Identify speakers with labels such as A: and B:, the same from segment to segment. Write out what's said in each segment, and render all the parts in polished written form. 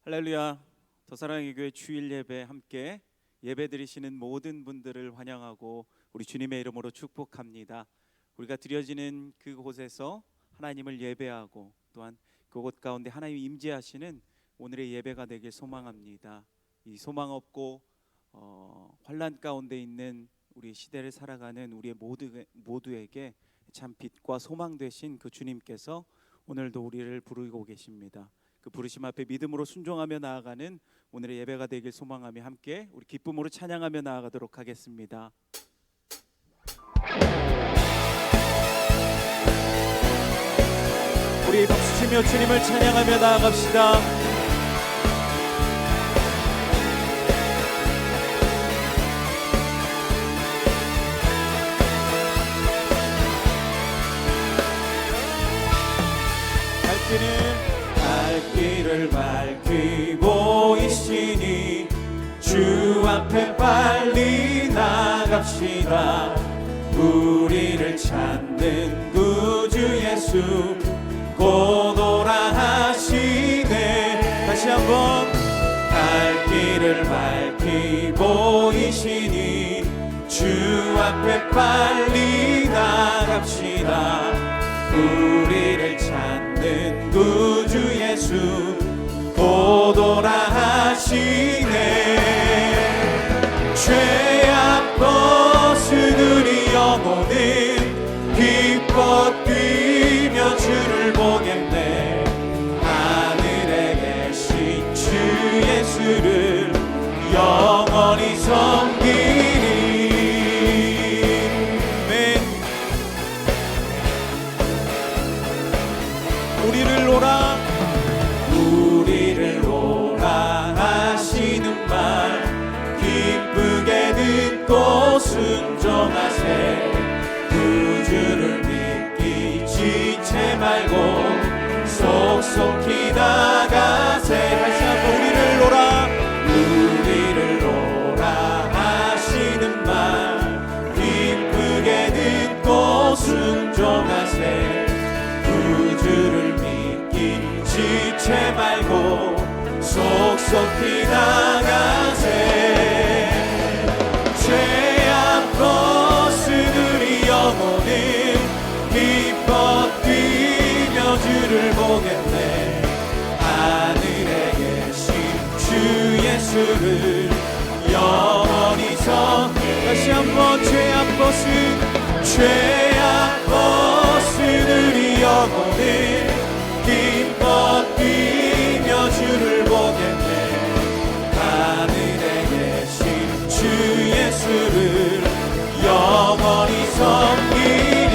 A: 할렐루야. 더사랑의 교회 주일 예배 함께 예배 드리시는 모든 분들을 환영하고 우리 주님의 이름으로 축복합니다. 우리가 드려지는 그곳에서 하나님을 예배하고 또한 그곳 가운데 하나님 임재하시는 오늘의 예배가 되길 소망합니다. 이 소망 없고 환난 가운데 있는 우리 시대를 살아가는 우리의 모두에게 참 빛과 소망 되신 그 주님께서 오늘도 우리를 부르고 계십니다. 그 부르심 앞에 믿음으로 순종하며 나아가는 오늘의 예배가 되길 소망하며 함께 우리 기쁨으로 찬양하며 나아가도록 하겠습니다. 우리 박수치며 주님을 찬양하며 나아갑시다. 갈 길을 밝히고 있으니 주 앞에 빨리 나갑시다. 우리를 찾는 구주 예수 곧 오라 하시네. 다시 한번 갈 길을 밝히고 있으니 주 앞에 빨리 나갑시다. 우리를 찾는 구주 예수 곧 오라 하시네. 죄악 벗은 우리 영혼은 기뻐 뛰며 주를 보겠네. 하늘에 계신 주 예수를 영원히 섬기리. 우리를 오라 하시는 말 기쁘게 듣고 순종하세. 구주를 믿기 지체 말고 속속히 나가세. 다시 한번 우리를 오라 하시는 말 기쁘게 듣고 순종하세. 구주를 지체 말고 속속히 나가세. 죄악 벗은 우리 영혼은 기뻐 뛰며 주를 보겠네. 하늘에 계신 주 예수를 영원히 다시 한번 죄악 벗은 우리 영혼은 기뻐 뛰며 주를 보겠네. 하늘에 계신 주 예수를 영원히 섬기리.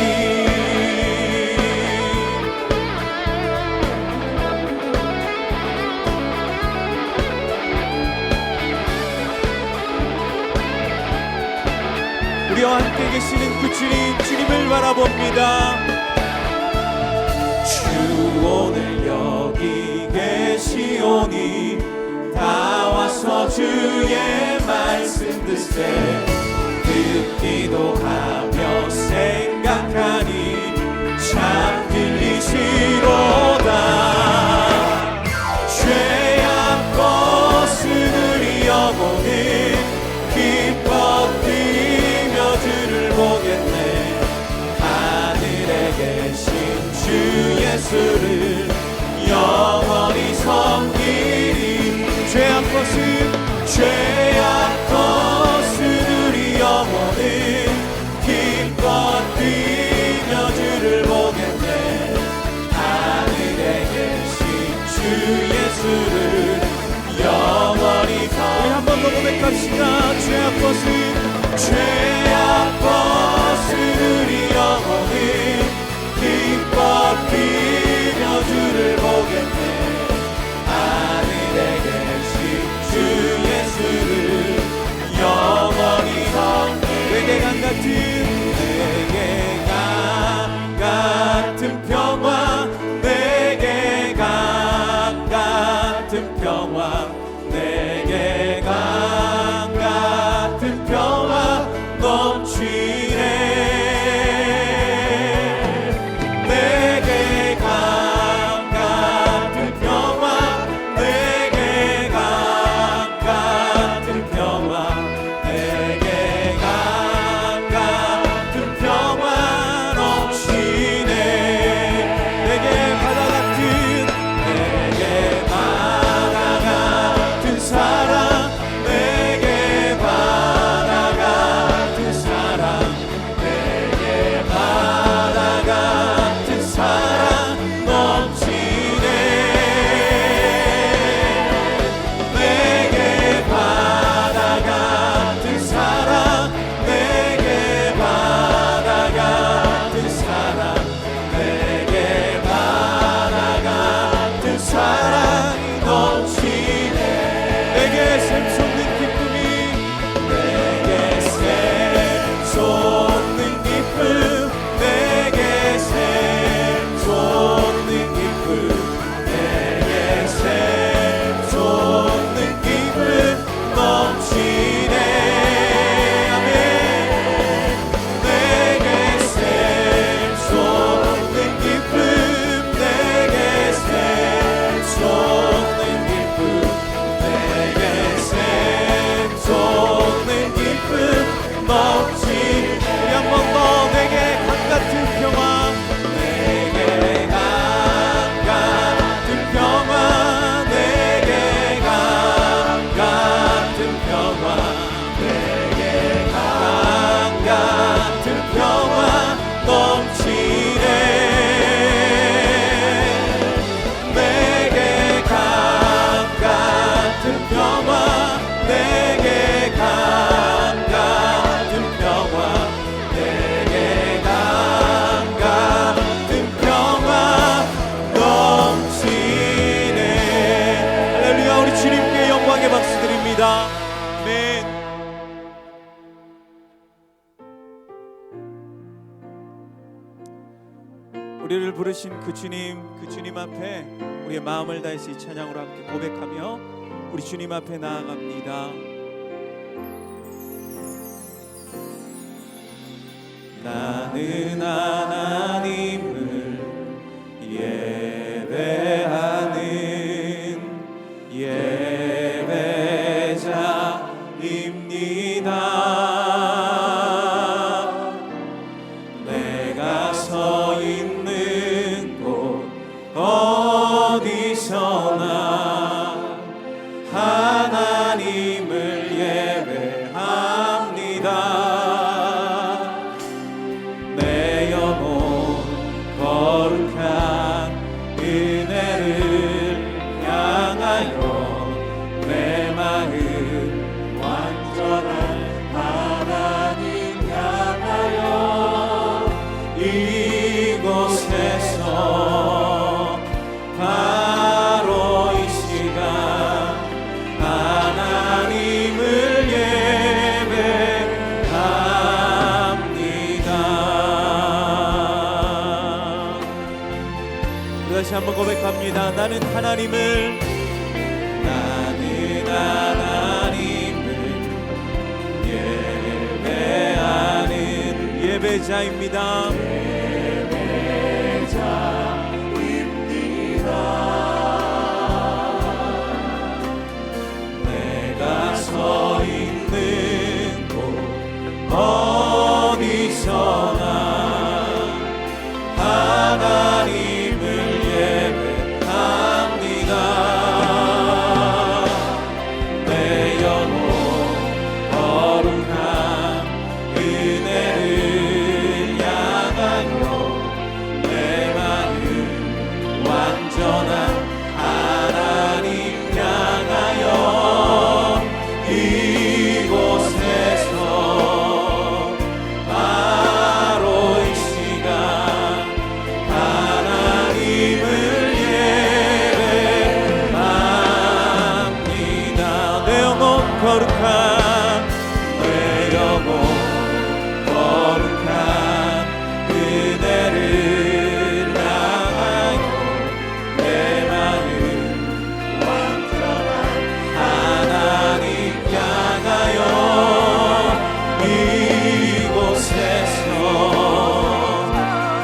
A: 우리와 함께 계시는 그 주님을 바라봅니다. 주 오늘 여기 계시오니 다 와서 주의 말씀 듣세. 듣기도 하며 생각하니 참 들리시로다. 죄악 벗은 우리 영혼은 기뻐 뛰며 주를 보겠네. 하늘에 계신 주 예수를 영원히 섬기리. 죄악 벗은 우리 영혼은 기뻐 뛰며 주를 보겠네. 하늘에 계신 주 예수를 영원히 우리 한 번 더 고백합시다. 죄악 벗은 우리 영혼은 기뻐 뛰며 주를 보겠네. 하늘에 계신 주 예수를 영원히 섬기리. 내게 강 같은 평화, 내게 강 같은 평화, 내게 강 같은 평화 넘치네. 내게 강 같은 평화, 내게 사랑이 넘치네. 내게 샘솟는 기쁨이 내게 샘솟는 기쁨 내게 샘솟는 기쁨 내게 샘솟는 기쁨 넘치네. 아멘. 내게 샘솟는 기쁨 내게 샘솟는 기쁨 내게 샘솟는 기쁨 넘치네. 우리 한 번 더 내게 강 같은 평화 내게 강 같은 평화 내게 강 같은 평화 내게 강 같은 평화 넘치네. 내게 강 같은 평화 내게 강 같은 평화 내게 강 같은 평화 넘치네. 할렐루야. 우리 주님께 영광의 박수 드립니다. 아멘. 우리를 부르신 그 주님 앞에 우리의 마음을 다해서 이 찬양으로 함께 고백하며 우리 주님 앞에 나아갑니다. 나는 하나님을 예배하는 예배자입니다. 내가 서 있는 곳 어디서나 하나님을 예배합니다. 내 영혼 거룩한 은혜를 향하여 내 마음 완전한 하나님 향하여 이곳에서 바로 이 시간 하나님을 예배합니다. 다시 한번 고백합니다. 나는 하나님을 예배하는 예배자입니다. 내가 서 있는 곳 어디서나 하나님을 예배합니다. 내 영혼 거룩한 은혜를 향하여 내 마음 완전한 하나님 향하여 이곳에서 바로 이 시간 하나님을 예배합니다. 내 영혼 거룩한 내 영혼 거룩한 은혜를 향하여 내 마음 완전한 하나님 향하여 이곳에서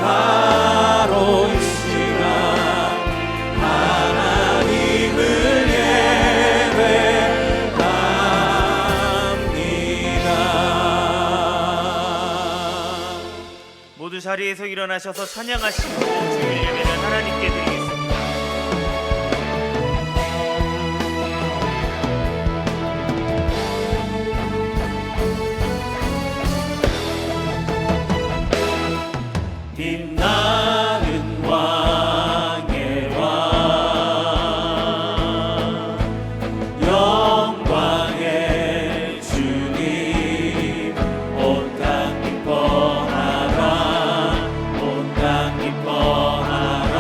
A: 바로 이 시간 하나님을 예배합니다.
B: 모두 자리에서 일어나셔서 찬양하시고 주일 예배는 하나님께 드리겠습니다.
A: 빛나는 왕의 왕 영광의 주님 온 땅 기뻐하라 온 땅 기뻐하라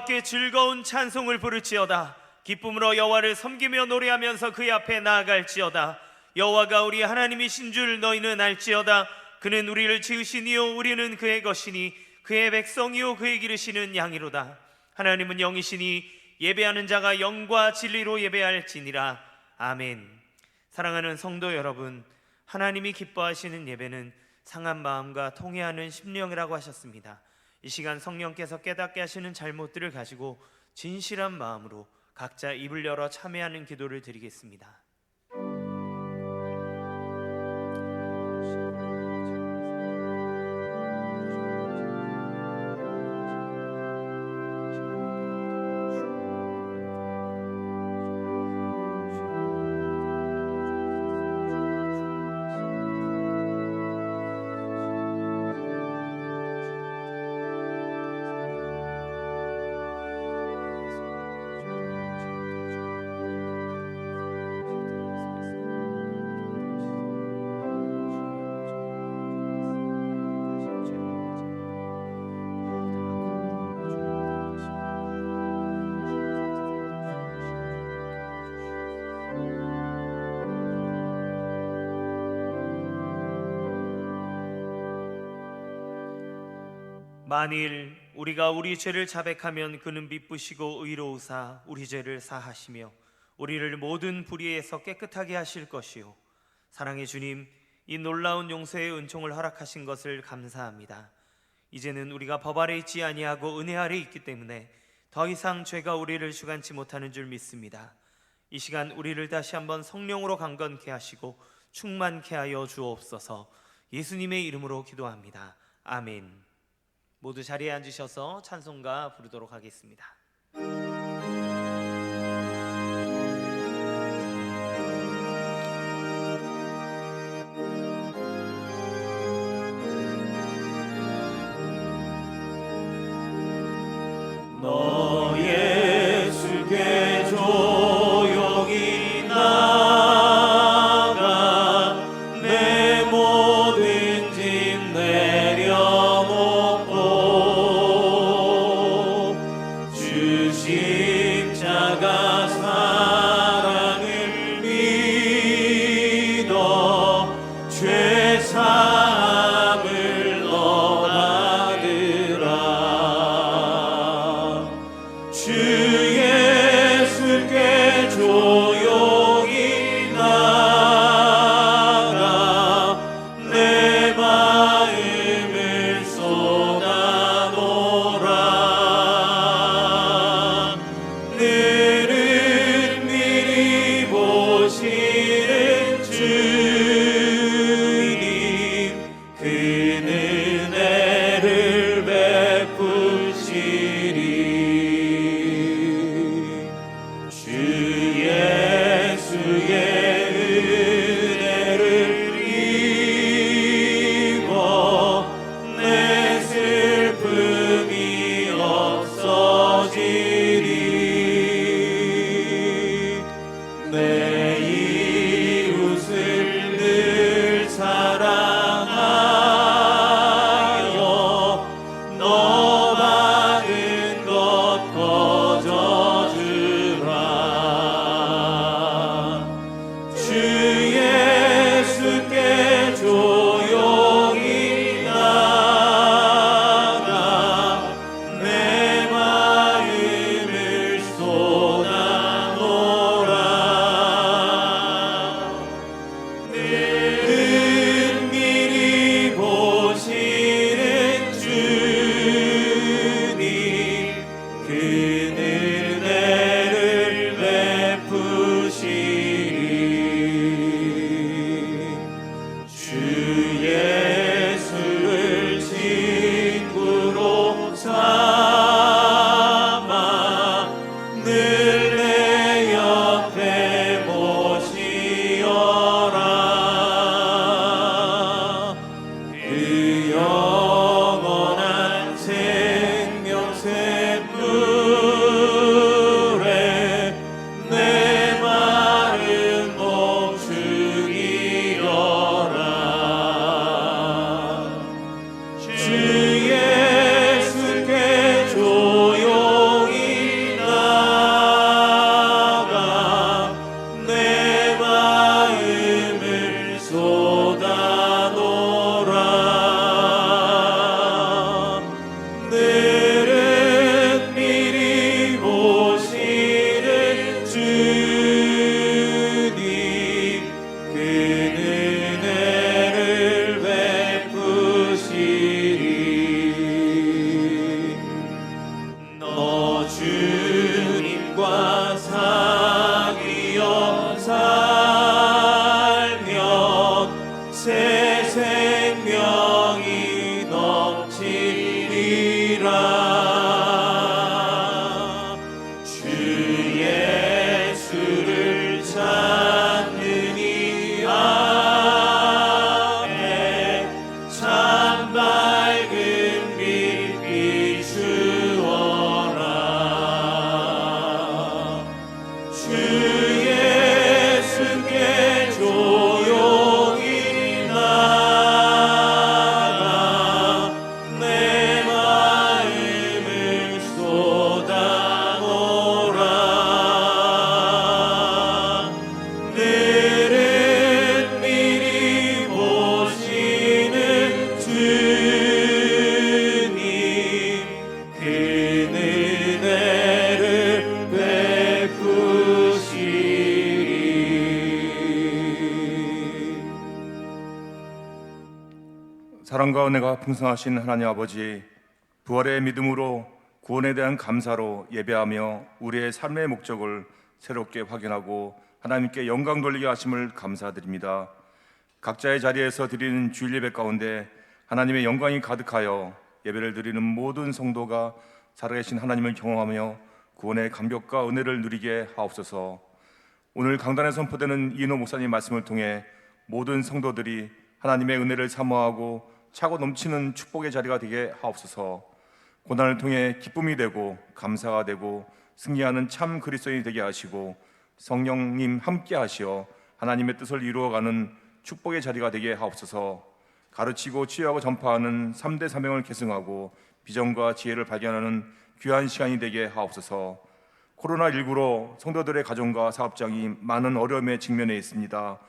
B: 여호와께 즐거운 찬송을 부를지어다. 기쁨으로 여호와를 섬기며 노래하면서 그의 앞에 나아갈지어다. 여호와가 우리 하나님이신 줄 너희는 알지어다. 그는 우리를 지으시니요 우리는 그의 것이니 그의 백성이요 그의 기르시는 양이로다. 하나님은 영이시니 예배하는 자가 영과 진리로 예배할지니라. 아멘. 사랑하는 성도 여러분, 하나님이 기뻐하시는 예배는 상한 마음과 통회하는 심령이라고 하셨습니다. 이 시간 성령께서 깨닫게 하시는 잘못들을 가지고 진실한 마음으로 각자 입을 열어 참회하는 기도를 드리겠습니다. 만일 우리가 우리 죄를 자백하면 그는 미쁘시고 의로우사 우리 죄를 사하시며 우리를 모든 불의에서 깨끗하게 하실 것이요. 사랑의 주님, 이 놀라운 용서의 은총을 허락하신 것을 감사합니다. 이제는 우리가 법 아래 있지 아니하고 은혜 아래 있기 때문에 더 이상 죄가 우리를 주관치 못하는 줄 믿습니다. 이 시간 우리를 다시 한번 성령으로 강건케 하시고 충만케 하여 주옵소서. 예수님의 이름으로 기도합니다. 아멘. 모두 자리에 앉으셔서 찬송가 부르도록 하겠습니다.
A: 너 예수께 조용히 나가 내 모든 짐 내려놓고 주 십자가 사랑을 믿어 죄 사함을 너 받으라. 주 예수께 조용히 나가 내 마음을 쏟아놓으라. 늘은 미리 보시는 주님, 그는 은혜를 베푸시리. 주 예수의 은혜를 입어 내 슬픔이 없어지리. 예수께 조용히 나가 내 마음을 쏟아놓으라. 늘은 미리 보시는 주님, 그 은혜를 베푸시리.
C: 사랑과 은혜가 풍성하신 하나님 아버지, 부활의 믿음으로 구원에 대한 감사로 예배하며 우리의 삶의 목적을 새롭게 확인하고 하나님께 영광 돌리게 하심을 감사드립니다. 각자의 자리에서 드리는 주일 예배 가운데 하나님의 영광이 가득하여 예배를 드리는 모든 성도가 살아계신 하나님을 경험하며 구원의 감격과 은혜를 누리게 하옵소서. 오늘 강단에 선포되는 이인호 목사님 말씀을 통해 모든 성도들이 하나님의 은혜를 사모하고 차고 넘치는 축복의 자리가 되게 하옵소서. 고난을 통해 기쁨이 되고 감사가 되고 승리하는 참 그리스도인이 되게 하시고 성령님 함께 하시어 하나님의 뜻을 이루어가는 축복의 자리가 되게 하옵소서. 가르치고 치유하고 전파하는 3대 사명을 계승하고 비전과 지혜를 발견하는 귀한 시간이 되게 하옵소서. 코로나19로 성도들의 가정과 사업장이 많은 어려움에 직면해 있습니다.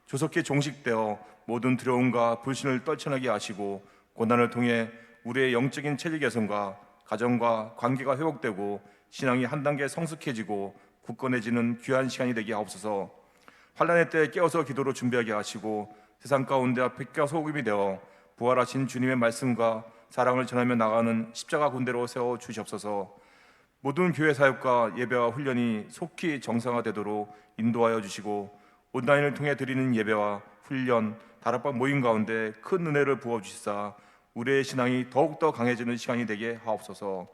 C: 조속히 종식되어 모든 두려움과 불신을 떨쳐나게 하시고 고난을 통해 우리의 영적인 체질 개선과 가정과 관계가 회복되고 신앙이 한 단계 성숙해지고 굳건해지는 귀한 시간이 되게 하옵소서. 환난의 때에 깨어서 기도로 준비하게 하시고 세상 가운데 빛과 소금이 되어 부활하신 주님의 말씀과 사랑을 전하며 나가는 십자가 군대로 세워 주시옵소서. 모든 교회 사역과 예배와 훈련이 속히 정상화되도록 인도하여 주시고 온라인을 통해 드리는 예배와 훈련, 다락방 모임 가운데 큰 은혜를 부어주시사 우리의 신앙이 더욱더 강해지는 시간이 되게 하옵소서.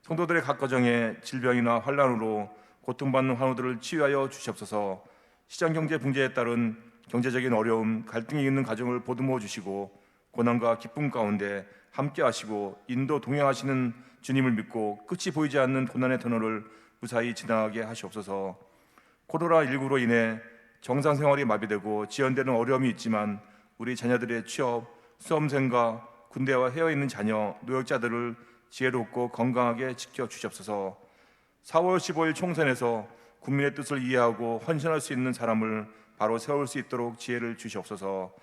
C: 성도들의 각 가정에 질병이나 환난으로 고통받는 환우들을 치유하여 주시옵소서. 시장경제 붕괴에 따른 경제적인 어려움, 갈등이 있는 가정을 보듬어 주시고 고난과 기쁨 가운데 함께 하시고 인도 동행하시는 주님을 믿고 끝이 보이지 않는 고난의 터널을 무사히 지나가게 하시옵소서. 코로나19로 인해 정상 생활이 마비되고 지연되는 어려움이 있지만 우리 자녀들의 취업, 수험생과 군대와 헤어있는 자녀, 노역자들을 지혜롭고 건강하게 지켜주시옵소서. 4월 15일 총선에서 국민의 뜻을 이해하고 헌신할 수 있는 사람을 바로 세울 수 있도록 지혜를 주시옵소서.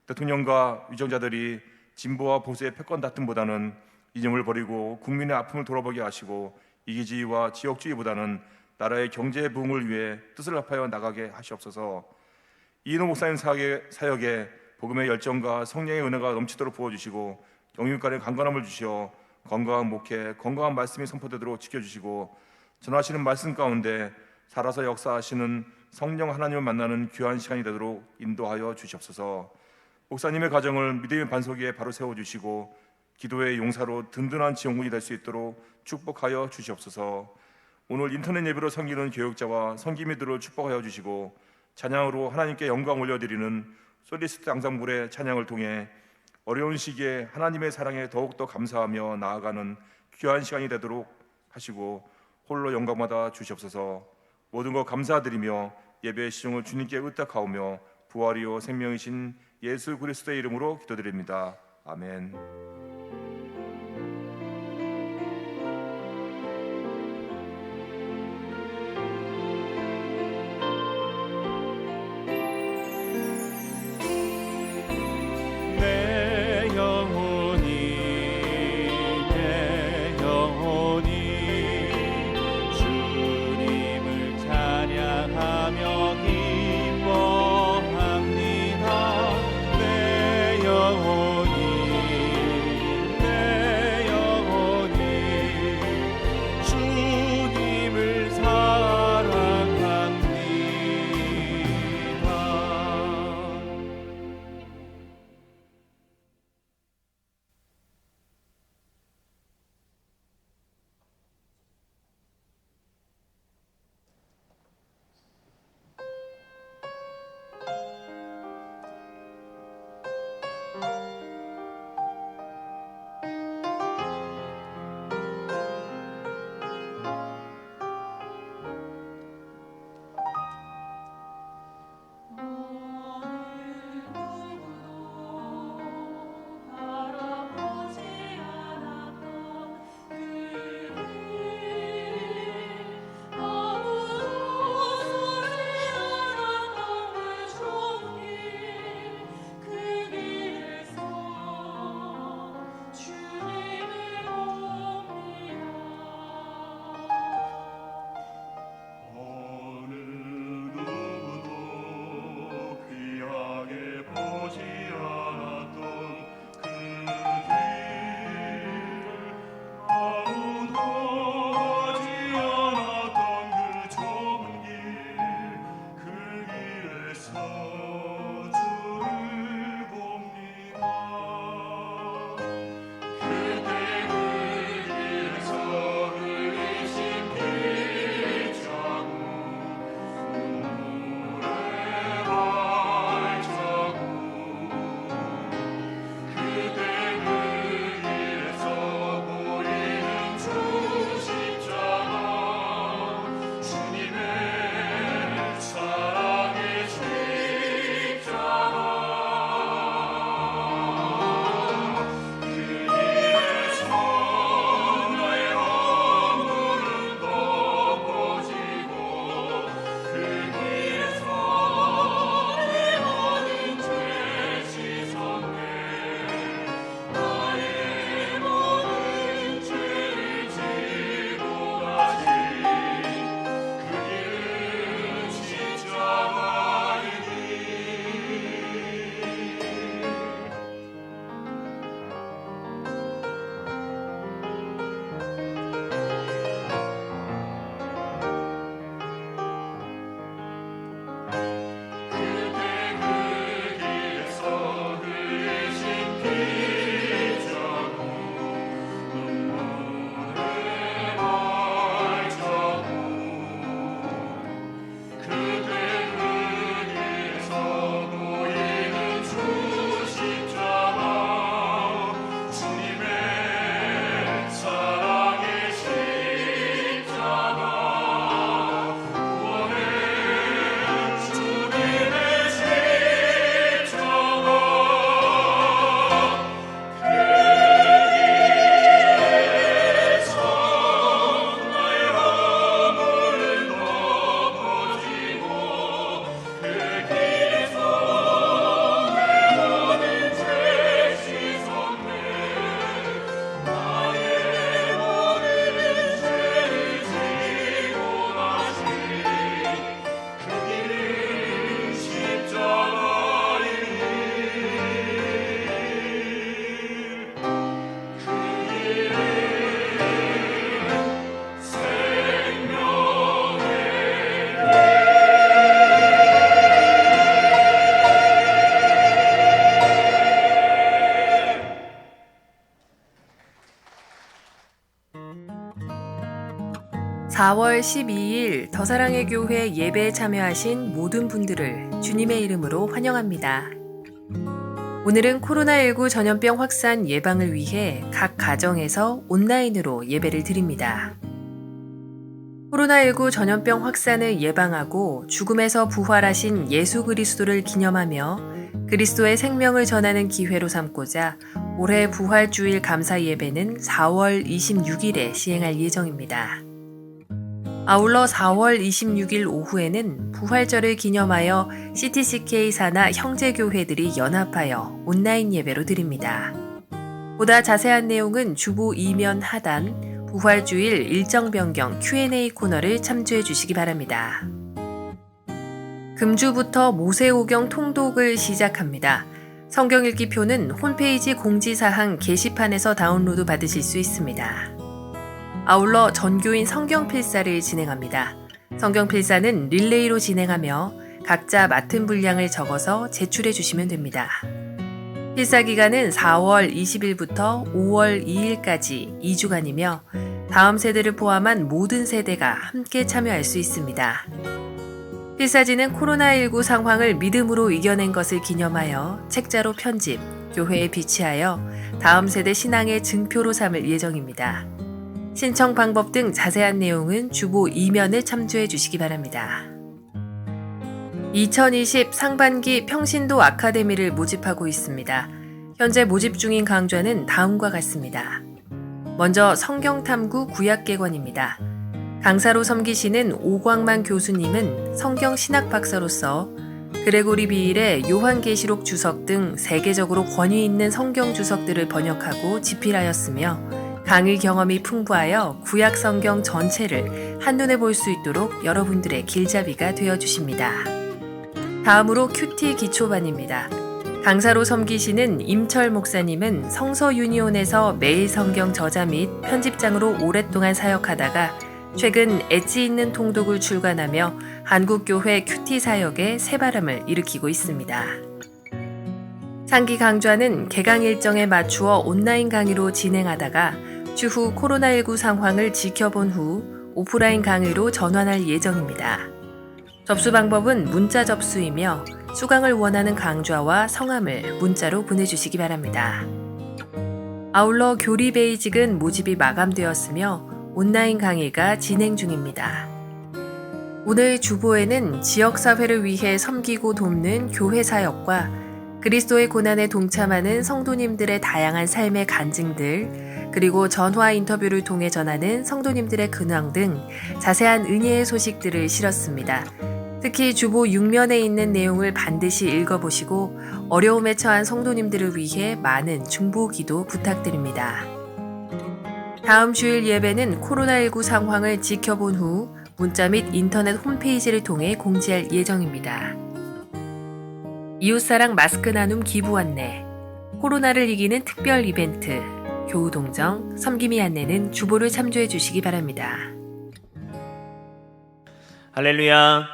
C: 대통령과 위정자들이 진보와 보수의 패권 다툼보다는 이념을 버리고 국민의 아픔을 돌아보게 하시고 이기주의와 지역주의보다는 나라의 경제 부흥을 위해 뜻을 합하여 나가게 하시옵소서. 이인호 목사님 사역에 복음의 열정과 성령의 은혜가 넘치도록 부어주시고 영육간의 강건함을 주시어 건강한 목회, 건강한 말씀이 선포되도록 지켜주시고 전하시는 말씀 가운데 살아서 역사하시는 성령 하나님을 만나는 귀한 시간이 되도록 인도하여 주시옵소서. 목사님의 가정을 믿음의 반석 위에 바로 세워주시고 기도의 용사로 든든한 지원군이 될 수 있도록 축복하여 주시옵소서. 오늘 인터넷 예배로 섬기는 교역자와 섬기미들을 축복하여 주시고 찬양으로 하나님께 영광 올려드리는 솔리스트 앙상블의 찬양을 통해 어려운 시기에 하나님의 사랑에 더욱더 감사하며 나아가는 귀한 시간이 되도록 하시고 홀로 영광받아 주시옵소서. 모든 것 감사드리며 예배의 시종을 주님께 의탁하오며 부활이요 생명이신 예수 그리스도의 이름으로 기도드립니다. 아멘.
A: 내 영혼이 주님을 찬양하며 기뻐합니다. 내 영혼이
D: 4월 12일 더사랑의 교회 예배에 참여하신 모든 분들을 주님의 이름으로 환영합니다. 오늘은 코로나19 전염병 확산 예방을 위해 각 가정에서 온라인으로 예배를 드립니다. 코로나19 전염병 확산을 예방하고 죽음에서 부활하신 예수 그리스도를 기념하며 그리스도의 생명을 전하는 기회로 삼고자 올해 부활주일 감사 예배는 4월 26일에 시행할 예정입니다. 아울러 4월 26일 오후에는 부활절을 기념하여 CTCK 산하 형제교회들이 연합하여 온라인 예배로 드립니다. 보다 자세한 내용은 주보 2면 하단 부활주일 일정 변경 Q&A 코너를 참조해 주시기 바랍니다. 금주부터 모세오경 통독을 시작합니다. 성경 읽기표는 홈페이지 공지사항 게시판에서 다운로드 받으실 수 있습니다. 아울러 전교인 성경필사를 진행합니다. 성경필사는 릴레이로 진행하며 각자 맡은 분량을 적어서 제출해 주시면 됩니다. 필사 기간은 4월 20일부터 5월 2일까지 2주간이며 다음 세대를 포함한 모든 세대가 함께 참여할 수 있습니다. 필사지는 코로나19 상황을 믿음으로 이겨낸 것을 기념하여 책자로 편집, 교회에 비치하여 다음 세대 신앙의 증표로 삼을 예정입니다. 신청 방법 등 자세한 내용은 주보 2면을 참조해 주시기 바랍니다. 2020 상반기 평신도 아카데미를 모집하고 있습니다. 현재 모집 중인 강좌는 다음과 같습니다. 먼저 성경탐구 구약개관입니다. 강사로 섬기시는 오광만 교수님은 성경 신학 박사로서 그레고리 비일의 요한계시록 주석 등 세계적으로 권위 있는 성경 주석들을 번역하고 집필하였으며 강의 경험이 풍부하여 구약 성경 전체를 한눈에 볼 수 있도록 여러분들의 길잡이가 되어주십니다. 다음으로 큐티 기초반입니다. 강사로 섬기시는 임철 목사님은 성서 유니온에서 매일 성경 저자 및 편집장으로 오랫동안 사역하다가 최근 엣지 있는 통독을 출간하며 한국교회 큐티 사역에 새바람을 일으키고 있습니다. 상기 강좌는 개강 일정에 맞추어 온라인 강의로 진행하다가 추후 코로나19 상황을 지켜본 후 오프라인 강의로 전환할 예정입니다. 접수 방법은 문자 접수이며 수강을 원하는 강좌와 성함을 문자로 보내주시기 바랍니다. 아울러 교리 베이직은 모집이 마감되었으며 온라인 강의가 진행 중입니다. 오늘 주보에는 지역사회를 위해 섬기고 돕는 교회 사역과 그리스도의 고난에 동참하는 성도님들의 다양한 삶의 간증들, 그리고 전화 인터뷰를 통해 전하는 성도님들의 근황 등 자세한 은혜의 소식들을 실었습니다. 특히 주보 6면에 있는 내용을 반드시 읽어보시고 어려움에 처한 성도님들을 위해 많은 중보 기도 부탁드립니다. 다음 주일 예배는 코로나19 상황을 지켜본 후 문자 및 인터넷 홈페이지를 통해 공지할 예정입니다. 이웃사랑 마스크 나눔 기부 안내, 코로나를 이기는 특별 이벤트, 교우동정, 섬김이 안내는 주보를 참조해 주시기 바랍니다.
B: 할렐루야.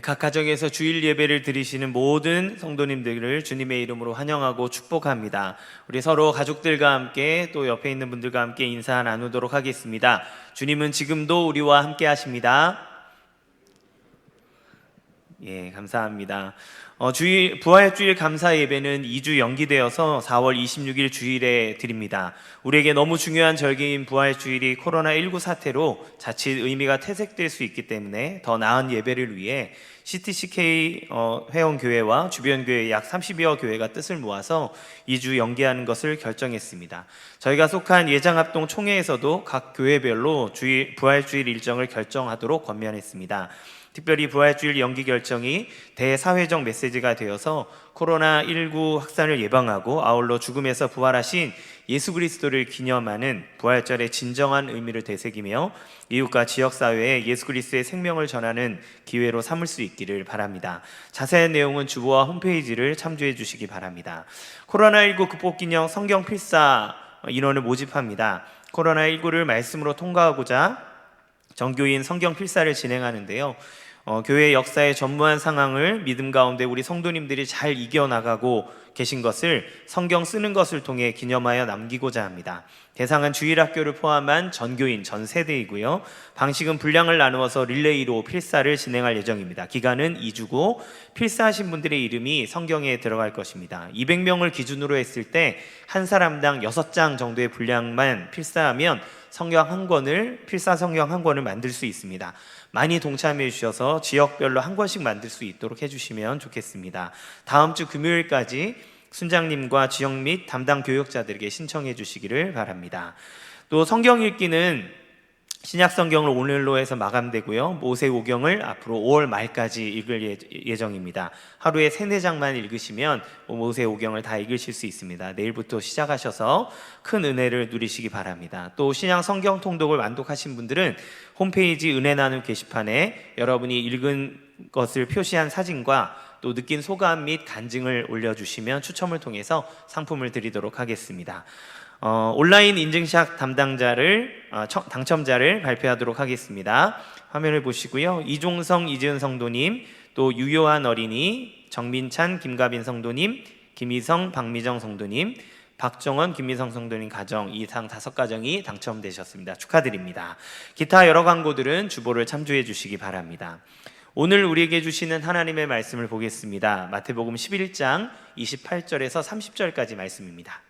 B: 각 가정에서 주일 예배를 드리시는 모든 성도님들을 주님의 이름으로 환영하고 축복합니다. 우리 서로 가족들과 함께 또 옆에 있는 분들과 함께 인사 나누도록 하겠습니다. 주님은 지금도 우리와 함께 하십니다. 예, 감사합니다. 부활주일 감사 예배는 2주 연기되어서 4월 26일 주일에 드립니다. 우리에게 너무 중요한 절기인 부활주일이 코로나19 사태로 자칫 의미가 퇴색될 수 있기 때문에 더 나은 예배를 위해 CTCK 회원교회와 주변 교회 약 30여 교회가 뜻을 모아서 2주 연기하는 것을 결정했습니다. 저희가 속한 예장합동 총회에서도 각 교회별로 부활주일 일정을 결정하도록 권면했습니다. 특별히 부활주일 연기 결정이 대사회적 메시지가 되어서 코로나19 확산을 예방하고 아울러 죽음에서 부활하신 예수 그리스도를 기념하는 부활절의 진정한 의미를 되새기며 이웃과 지역사회에 예수 그리스도의 생명을 전하는 기회로 삼을 수 있기를 바랍니다. 자세한 내용은 주보와 홈페이지를 참조해 주시기 바랍니다. 코로나19 극복기념 성경 필사 인원을 모집합니다. 코로나19를 말씀으로 통과하고자 정교인 성경 필사를 진행하는데요. 교회 역사의 전무한 상황을 믿음 가운데 우리 성도님들이 잘 이겨나가고 계신 것을 성경 쓰는 것을 통해 기념하여 남기고자 합니다. 대상은 주일학교를 포함한 전교인 전 세대이고요. 방식은 분량을 나누어서 릴레이로 필사를 진행할 예정입니다. 기간은 2주고 필사하신 분들의 이름이 성경에 들어갈 것입니다. 200명을 기준으로 했을 때 한 사람당 6장 정도의 분량만 필사하면 성경 한 권을, 필사 성경 한 권을 만들 수 있습니다. 많이 동참해 주셔서 지역별로 한 권씩 만들 수 있도록 해주시면 좋겠습니다. 다음 주 금요일까지 순장님과 지역 및 담당 교역자들에게 신청해 주시기를 바랍니다. 또 성경 읽기는 신약 성경을 오늘로 해서 마감되고요. 모세오경을 앞으로 5월 말까지 읽을 예정입니다. 하루에 3-4장만 읽으시면 모세오경을 다 읽으실 수 있습니다. 내일부터 시작하셔서 큰 은혜를 누리시기 바랍니다. 또 신약 성경 통독을 완독하신 분들은 홈페이지 은혜 나눔 게시판에 여러분이 읽은 것을 표시한 사진과 또 느낀 소감 및 간증을 올려주시면 추첨을 통해서 상품을 드리도록 하겠습니다. 온라인 인증샷 당첨자를 발표하도록 하겠습니다. 화면을 보시고요. 이종성, 이지은 성도님, 또 유요한 어린이, 정민찬, 김가빈 성도님, 김희성, 박미정 성도님, 박정원, 김미성 성도님 가정 이상 5가정이 당첨되셨습니다. 축하드립니다. 기타 여러 광고들은 주보를 참조해 주시기 바랍니다. 오늘 우리에게 주시는 하나님의 말씀을 보겠습니다. 마태복음 11장 28절에서 30절까지 말씀입니다.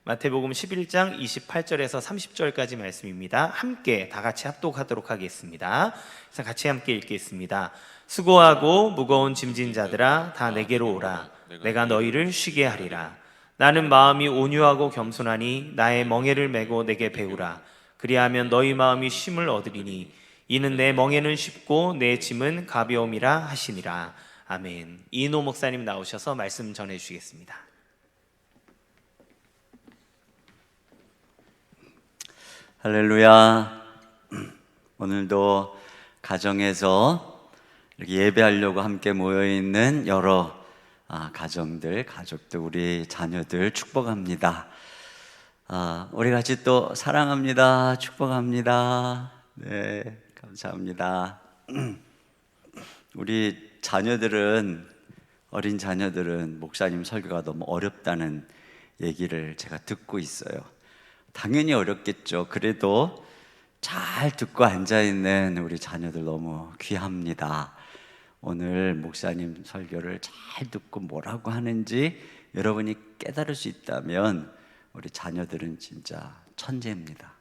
B: 마태복음 11장 28절에서 30절까지 말씀입니다. 함께 다 같이 합독하도록 하겠습니다. 그래서 같이 함께 읽겠습니다. 수고하고 무거운 짐진 자들아 다 내게로 오라. 내가 너희를 쉬게 하리라. 나는 마음이 온유하고 겸손하니 나의 멍에를 메고 내게 배우라. 그리하면 너희 마음이 쉼을 얻으리니 이는 내 멍에는 쉽고 내 짐은 가벼움이라 하시니라. 아멘. 이인호 목사님 나오셔서 말씀 전해 주시겠습니다.
E: 할렐루야. 오늘도 가정에서 이렇게 예배하려고 함께 모여있는 여러 가정들, 가족들, 우리 자녀들 축복합니다. 우리 같이 또 사랑합니다. 축복합니다. 네, 감사합니다. 우리 자녀들은, 어린 자녀들은 목사님 설교가 너무 어렵다는 얘기를 제가 듣고 있어요. 당연히 어렵겠죠. 그래도 잘 듣고 앉아있는 우리 자녀들 너무 귀합니다. 오늘 목사님 설교를 잘 듣고 뭐라고 하는지 여러분이 깨달을 수 있다면 우리 자녀들은 진짜 천재입니다.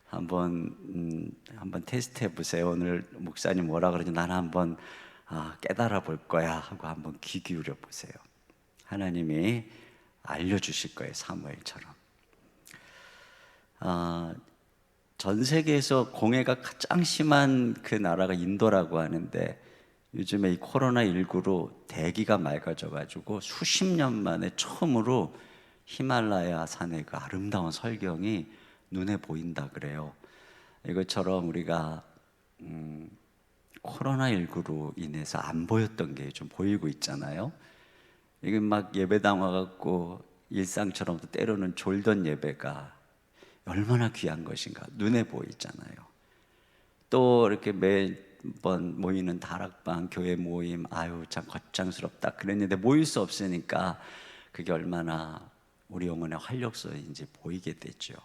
E: 한번 테스트 해보세요. 오늘 목사님 뭐라 그러지? 나는 한번 깨달아 볼 거야 하고 한번 귀 기울여 보세요. 하나님이 알려주실 거예요. 사무엘처럼. 전 세계에서 공해가 가장 심한 그 나라가 인도라고 하는데 요즘에 이 코로나19로 대기가 맑아져가지고 수십 년 만에 처음으로 히말라야 산의 그 아름다운 설경이 눈에 보인다 그래요. 이것처럼 우리가 코로나19로 인해서 안 보였던 게 좀 보이고 있잖아요. 이게 막 예배당 와갖고 일상처럼 때로는 졸던 예배가 얼마나 귀한 것인가 눈에 보이잖아요. 또 이렇게 매번 모이는 다락방 교회 모임, 아유 참 거창스럽다 그랬는데 모일 수 없으니까 그게 얼마나 우리 영혼의 활력소인지 보이게 되죠.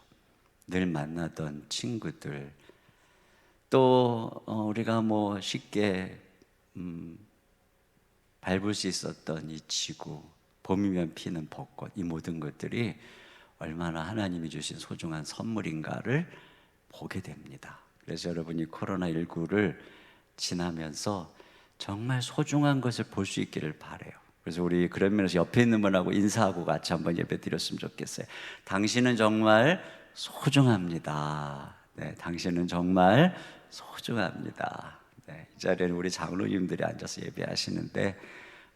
E: 늘 만나던 친구들, 또 우리가 뭐 쉽게 밟을 수 있었던 이 지구, 봄이면 피는 벚꽃, 이 모든 것들이 얼마나 하나님이 주신 소중한 선물인가를 보게 됩니다. 그래서 여러분이 코로나19를 지나면서 정말 소중한 것을 볼 수 있기를 바라요. 그래서 우리 그런 면에서 옆에 있는 분하고 인사하고 같이 한번 예배 드렸으면 좋겠어요. 당신은 정말 소중합니다. 네, 당신은 정말 소중합니다. 네, 이 자리에는 우리 장로님들이 앉아서 예배하시는데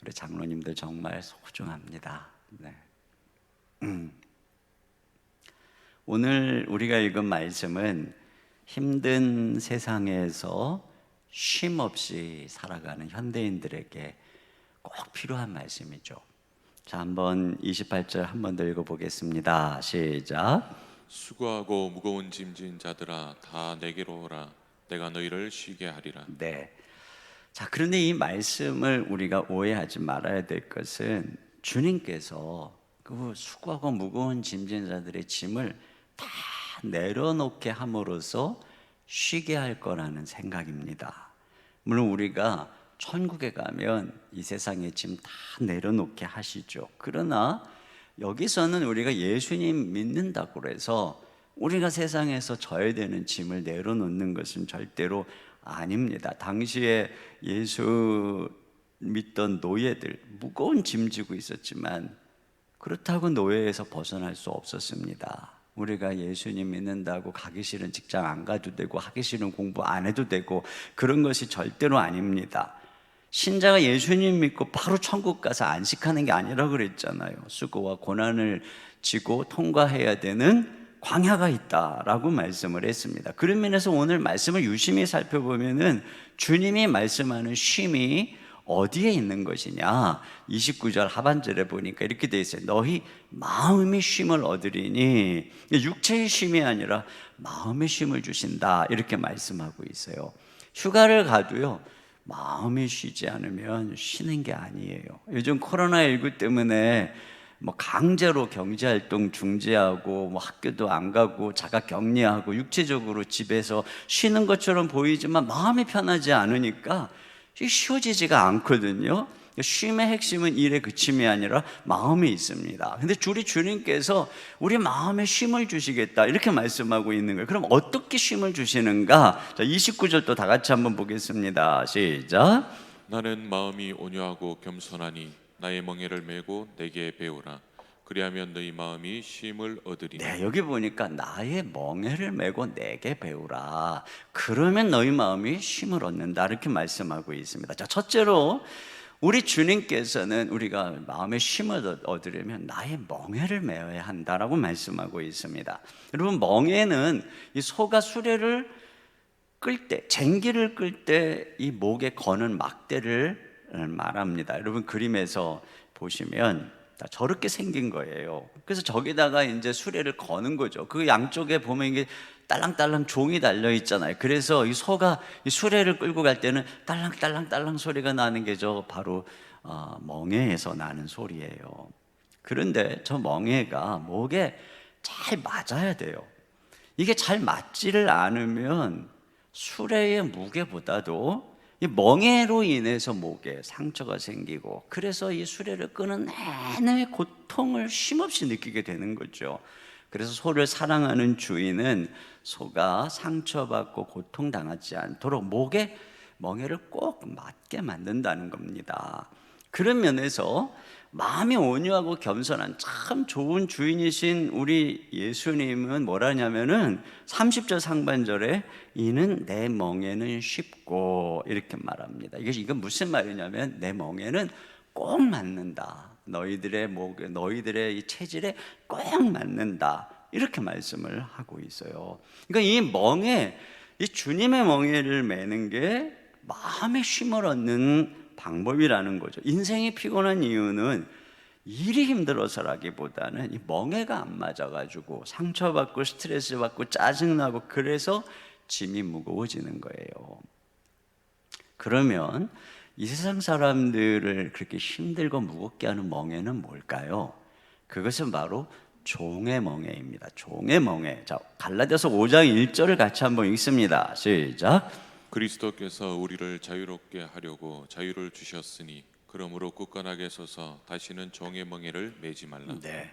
E: 우리 장로님들 정말 소중합니다. 네. 오늘 우리가 읽은 말씀은 힘든 세상에서 쉼 없이 살아가는 현대인들에게 꼭 필요한 말씀이죠. 자, 한번 28절 한 번 더 읽어보겠습니다. 시작.
F: 수고하고 무거운 짐진 자들아 다 내게로 오라. 내가 너희를 쉬게 하리라.
E: 네. 자, 그런데 이 말씀을 우리가 오해하지 말아야 될 것은 주님께서 그 수고하고 무거운 짐진 자들의 짐을 다 내려놓게 함으로써 쉬게 할 거라는 생각입니다. 물론 우리가 천국에 가면 이 세상의 짐 다 내려놓게 하시죠. 그러나 여기서는 우리가 예수님 믿는다고 해서 우리가 세상에서 져야 되는 짐을 내려놓는 것은 절대로 아닙니다. 당시에 예수 믿던 노예들 무거운 짐 지고 있었지만 그렇다고 노예에서 벗어날 수 없었습니다. 우리가 예수님 믿는다고 가기 싫은 직장 안 가도 되고 하기 싫은 공부 안 해도 되고 그런 것이 절대로 아닙니다. 신자가 예수님 믿고 바로 천국 가서 안식하는 게 아니라고 그랬잖아요. 수고와 고난을 지고 통과해야 되는 광야가 있다라고 말씀을 했습니다. 그런 면에서 오늘 말씀을 유심히 살펴보면은 주님이 말씀하는 쉼이 어디에 있는 것이냐, 29절 하반절에 보니까 이렇게 돼 있어요. 너희 마음이 쉼을 얻으리니, 육체의 쉼이 아니라 마음의 쉼을 주신다, 이렇게 말씀하고 있어요. 휴가를 가도요 마음이 쉬지 않으면 쉬는 게 아니에요. 요즘 코로나19 때문에 뭐 강제로 경제활동 중지하고 뭐 학교도 안 가고 자가 격리하고 육체적으로 집에서 쉬는 것처럼 보이지만 마음이 편하지 않으니까 쉬워지지가 않거든요. 쉼의 핵심은 일의 그침이 아니라 마음에 있습니다. 근데 주님께서 우리 마음에 쉼을 주시겠다 이렇게 말씀하고 있는 거예요. 그럼 어떻게 쉼을 주시는가? 자, 29절 또 다 같이 한번 보겠습니다. 시작.
F: 나는 마음이 온유하고 겸손하니 나의 멍에를 메고 내게 배우라. 그리하면 너희 마음이 쉼을 얻으리니.
E: 네, 여기 보니까 나의 멍에를 메고 내게 배우라. 그러면 너희 마음이 쉼을 얻는다 이렇게 말씀하고 있습니다. 자, 첫째로 우리 주님께서는 우리가 마음의 쉼을 얻으려면 나의 멍에를 메어야 한다라고 말씀하고 있습니다. 여러분, 멍에는 이 소가 수레를 끌 때, 쟁기를 끌 때 이 목에 거는 막대를 말합니다. 여러분, 그림에서 보시면 저렇게 생긴 거예요. 그래서 저기다가 이제 수레를 거는 거죠. 그 양쪽에 보면 이게 딸랑딸랑 종이 달려 있잖아요. 그래서 이 소가 이 수레를 끌고 갈 때는 딸랑딸랑딸랑 소리가 나는 게 저 바로 멍에에서 나는 소리예요. 그런데 저 멍에가 목에 잘 맞아야 돼요. 이게 잘 맞지를 않으면 수레의 무게보다도 이 멍에로 인해서 목에 상처가 생기고 그래서 이 수레를 끄는 내내 고통을 쉼없이 느끼게 되는 거죠. 그래서 소를 사랑하는 주인은 소가 상처받고 고통당하지 않도록 목에 멍에를 꼭 맞게 만든다는 겁니다. 그런 면에서 마음이 온유하고 겸손한 참 좋은 주인이신 우리 예수님은 뭐라냐면은 30절 상반절에 이는 내 멍에는 쉽고 이렇게 말합니다. 이건 무슨 말이냐면 내 멍에는 꼭 맞는다. 너희들의 목에, 너희들의 이 체질에 꼭 맞는다. 이렇게 말씀을 하고 있어요. 그러니까 이 멍에, 이 주님의 멍에를 매는 게 마음의 쉼을 얻는 방법이라는 거죠. 인생이 피곤한 이유는 일이 힘들어서라기보다는 이 멍에가 안 맞아가지고 상처받고 스트레스 받고 짜증나고 그래서 짐이 무거워지는 거예요. 그러면 이 세상 사람들을 그렇게 힘들고 무겁게 하는 멍에는 뭘까요? 그것은 바로 종의 멍에입니다. 종의 멍에. 자, 갈라디아서 5장 1절을 같이 한번 읽습니다. 시작.
F: 그리스도께서 우리를 자유롭게 하려고 자유를 주셨으니 그러므로 굳건하게 서서 다시는 종의 멍에를 매지 말라.
E: 네,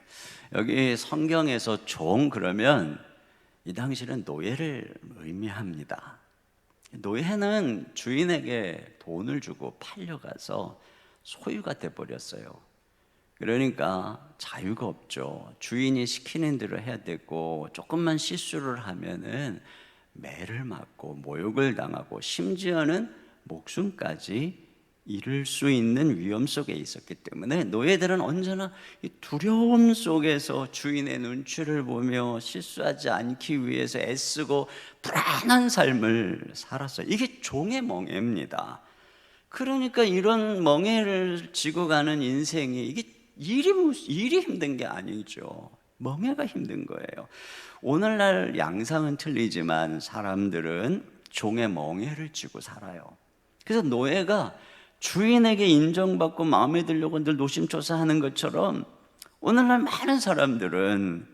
E: 여기 성경에서 종 그러면 이 당시는 노예를 의미합니다. 노예는 주인에게 돈을 주고 팔려가서 소유가 돼버렸어요. 그러니까 자유가 없죠. 주인이 시키는 대로 해야 되고 조금만 실수를 하면은 매를 맞고 모욕을 당하고 심지어는 목숨까지 잃을 수 있는 위험 속에 있었기 때문에 노예들은 언제나 이 두려움 속에서 주인의 눈치를 보며 실수하지 않기 위해서 애쓰고 불안한 삶을 살았어요. 이게 종의 멍에입니다. 그러니까 이런 멍에를 지고 가는 인생이 이게 일이 힘든 게 아니죠. 멍에가 힘든 거예요. 오늘날 양상은 틀리지만 사람들은 종의 멍에를 쥐고 살아요. 그래서 노예가 주인에게 인정받고 마음에 들려고 늘 노심초사하는 것처럼 오늘날 많은 사람들은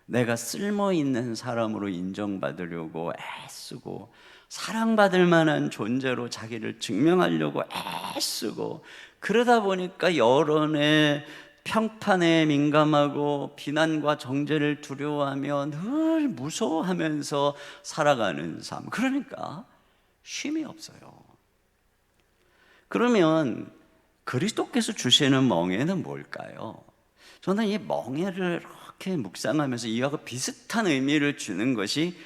E: 내가 쓸모있는 사람으로 인정받으려고 애쓰고 사랑받을 만한 존재로 자기를 증명하려고 애쓰고, 그러다 보니까 여론의 평판에 민감하고 비난과 정죄를 두려워하며 늘 무서워하면서 살아가는 삶. 그러니까 쉼이 없어요. 그러면 그리스도께서 주시는 멍에는 뭘까요? 저는 이 멍에를 이렇게 묵상하면서 이와 비슷한 의미를 주는 것이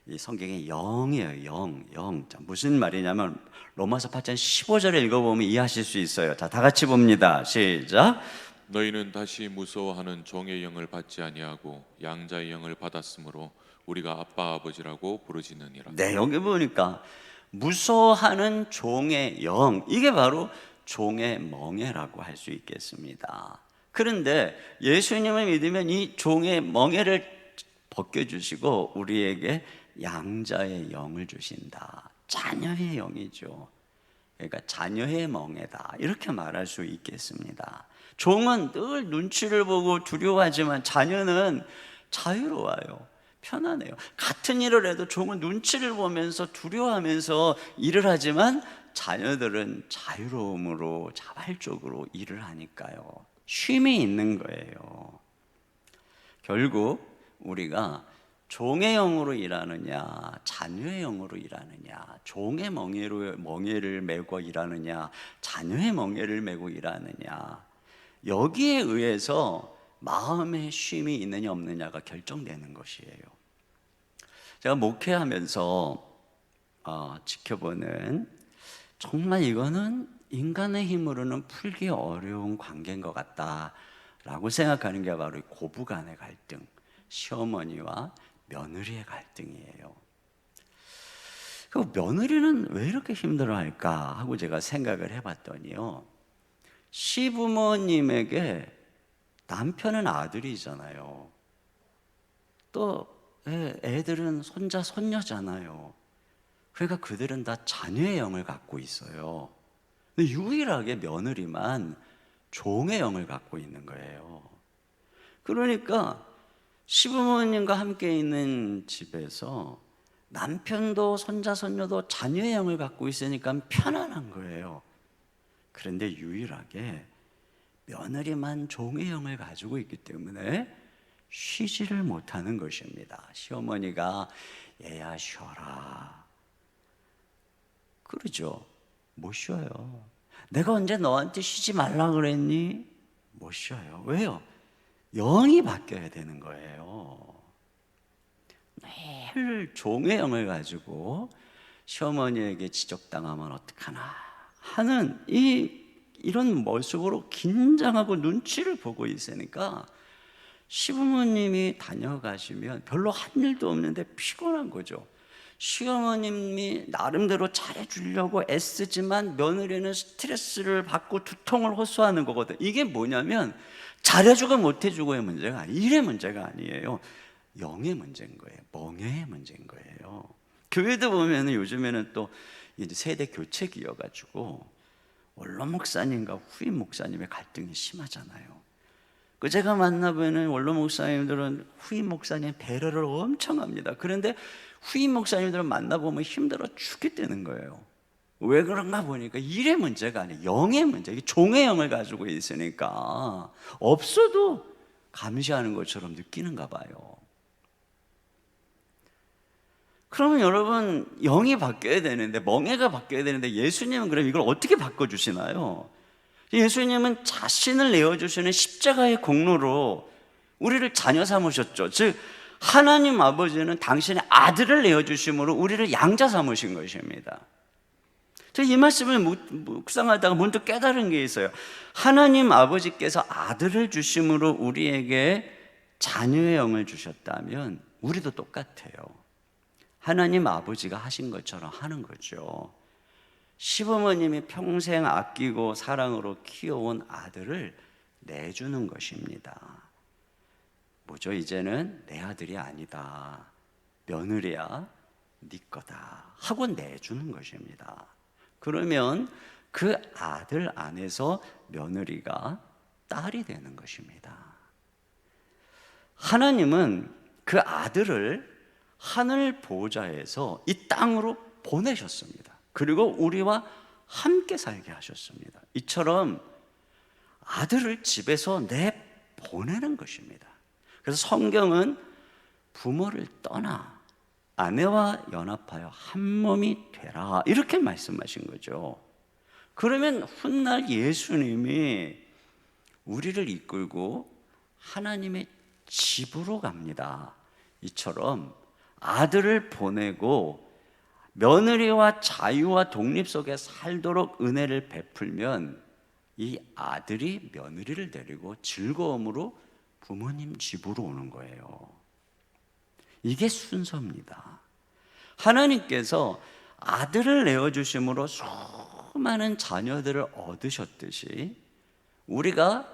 E: 이 성경의 영이에요. 영. 자, 무슨 말이냐면 로마서 8장 15절을 읽어보면 이해하실 수 있어요. 자, 다 같이 봅니다. 시작.
F: 너희는 다시 무서워하는 종의 영을 받지 아니하고 양자의 영을 받았으므로 우리가 아빠 아버지라고 부르짖느니라.
E: 네, 여기 보니까 무서워하는 종의 영, 이게 바로 종의 멍에라고 할 수 있겠습니다. 그런데 예수님을 믿으면 이 종의 멍에를 벗겨주시고 우리에게 양자의 영을 주신다. 자녀의 영이죠. 그러니까 자녀의 멍에다, 이렇게 말할 수 있겠습니다. 종은 늘 눈치를 보고 두려워하지만 자녀는 자유로워요. 편안해요. 같은 일을 해도 종은 눈치를 보면서 두려워하면서 일을 하지만 자녀들은 자유로움으로 자발적으로 일을 하니까요. 쉼이 있는 거예요. 결국 우리가 종의 영으로 일하느냐, 자녀의 영으로 일하느냐, 종의 멍에를 메고 일하느냐, 자녀의 멍에를 메고 일하느냐, 여기에 의해서 마음의 쉼이 있느냐 없느냐가 결정되는 것이에요. 제가 목회하면서 지켜보는, 정말 이거는 인간의 힘으로는 풀기 어려운 관계인 것 같다라고 생각하는 게 바로 고부 간의 갈등, 시어머니와 며느리의 갈등이에요. 그 며느리는 왜 이렇게 힘들어할까 하고 제가 생각을 해봤더니요, 시부모님에게 남편은 아들이잖아요. 또 애들은 손자, 손녀잖아요. 그러니까 그들은 다 자녀의 영을 갖고 있어요. 근데 유일하게 며느리만 종의 영을 갖고 있는 거예요. 그러니까 시부모님과 함께 있는 집에서 남편도 손자, 손녀도 자녀의 영을 갖고 있으니까 편안한 거예요. 그런데 유일하게 며느리만 종의 영을 가지고 있기 때문에 쉬지를 못하는 것입니다. 시어머니가 얘야 쉬어라 그러죠. 못 쉬어요. 내가 언제 너한테 쉬지 말라 그랬니? 못 쉬어요. 왜요? 영이 바뀌어야 되는 거예요. 매일 종의 영을 가지고 시어머니에게 지적당하면 어떡하나 하는 이런 모습으로 긴장하고 눈치를 보고 있으니까 시부모님이 다녀가시면 별로 한 일도 없는데 피곤한 거죠. 시어머님이 나름대로 잘해주려고 애쓰지만 며느리는 스트레스를 받고 두통을 호소하는 거거든. 이게 뭐냐면 잘해주고 못해주고의 문제가 아니에요. 일의 문제가 아니에요. 영의 문제인 거예요. 멍에의 문제인 거예요. 교회도 보면 요즘에는 또 이제 세대 교체기여가지고 원로 목사님과 후임 목사님의 갈등이 심하잖아요. 그 제가 만나보는 원로 목사님들은 후임 목사님 배려를 엄청 합니다. 그런데 후임 목사님들은 만나보면 힘들어 죽겠다는 거예요. 왜 그런가 보니까 일의 문제가 아니에요. 영의 문제, 종의 영을 가지고 있으니까 없어도 감시하는 것처럼 느끼는가 봐요. 그러면 여러분, 영이 바뀌어야 되는데, 멍에가 바뀌어야 되는데 예수님은 그럼 이걸 어떻게 바꿔주시나요? 예수님은 자신을 내어주시는 십자가의 공로로 우리를 자녀 삼으셨죠. 즉 하나님 아버지는 당신의 아들을 내어주심으로 우리를 양자 삼으신 것입니다. 제가 이 말씀을 묵상하다가 문득 깨달은 게 있어요. 하나님 아버지께서 아들을 주심으로 우리에게 자녀의 영을 주셨다면 우리도 똑같아요. 하나님 아버지가 하신 것처럼 하는 거죠. 시부모님이 평생 아끼고 사랑으로 키워온 아들을 내주는 것입니다. 뭐죠? 이제는 내 아들이 아니다. 며느리야. 네 거다 하고 내주는 것입니다. 그러면 그 아들 안에서 며느리가 딸이 되는 것입니다. 하나님은 그 아들을 하늘 보좌에서 이 땅으로 보내셨습니다. 그리고 우리와 함께 살게 하셨습니다. 이처럼 아들을 집에서 내보내는 것입니다. 그래서 성경은 부모를 떠나 아내와 연합하여 한 몸이 되라 이렇게 말씀하신 거죠. 그러면 훗날 예수님이 우리를 이끌고 하나님의 집으로 갑니다. 이처럼 아들을 보내고 며느리와 자유와 독립 속에 살도록 은혜를 베풀면 이 아들이 며느리를 데리고 즐거움으로 부모님 집으로 오는 거예요. 이게 순서입니다. 하나님께서 아들을 내어주심으로 수많은 자녀들을 얻으셨듯이 우리가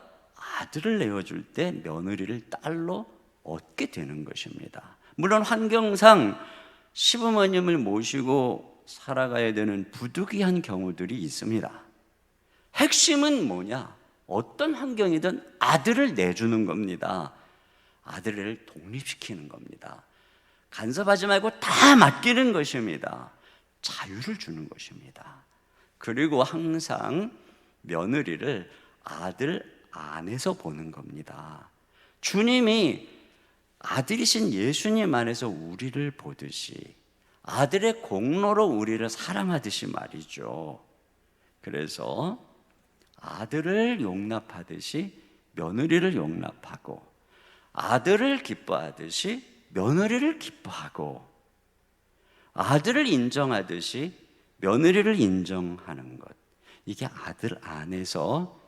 E: 아들을 내어줄 때 며느리를 딸로 얻게 되는 것입니다. 물론 환경상 시부모님을 모시고 살아가야 되는 부득이한 경우들이 있습니다. 핵심은 뭐냐? 어떤 환경이든 아들을 내주는 겁니다. 아들을 독립시키는 겁니다. 간섭하지 말고 다 맡기는 것입니다. 자유를 주는 것입니다. 그리고 항상 며느리를 아들 안에서 보는 겁니다. 주님이 아들이신 예수님 안에서 우리를 보듯이 아들의 공로로 우리를 사랑하듯이 말이죠. 그래서 아들을 용납하듯이 며느리를 용납하고 아들을 기뻐하듯이 며느리를 기뻐하고 아들을 인정하듯이 며느리를 인정하는 것, 이게 아들 안에서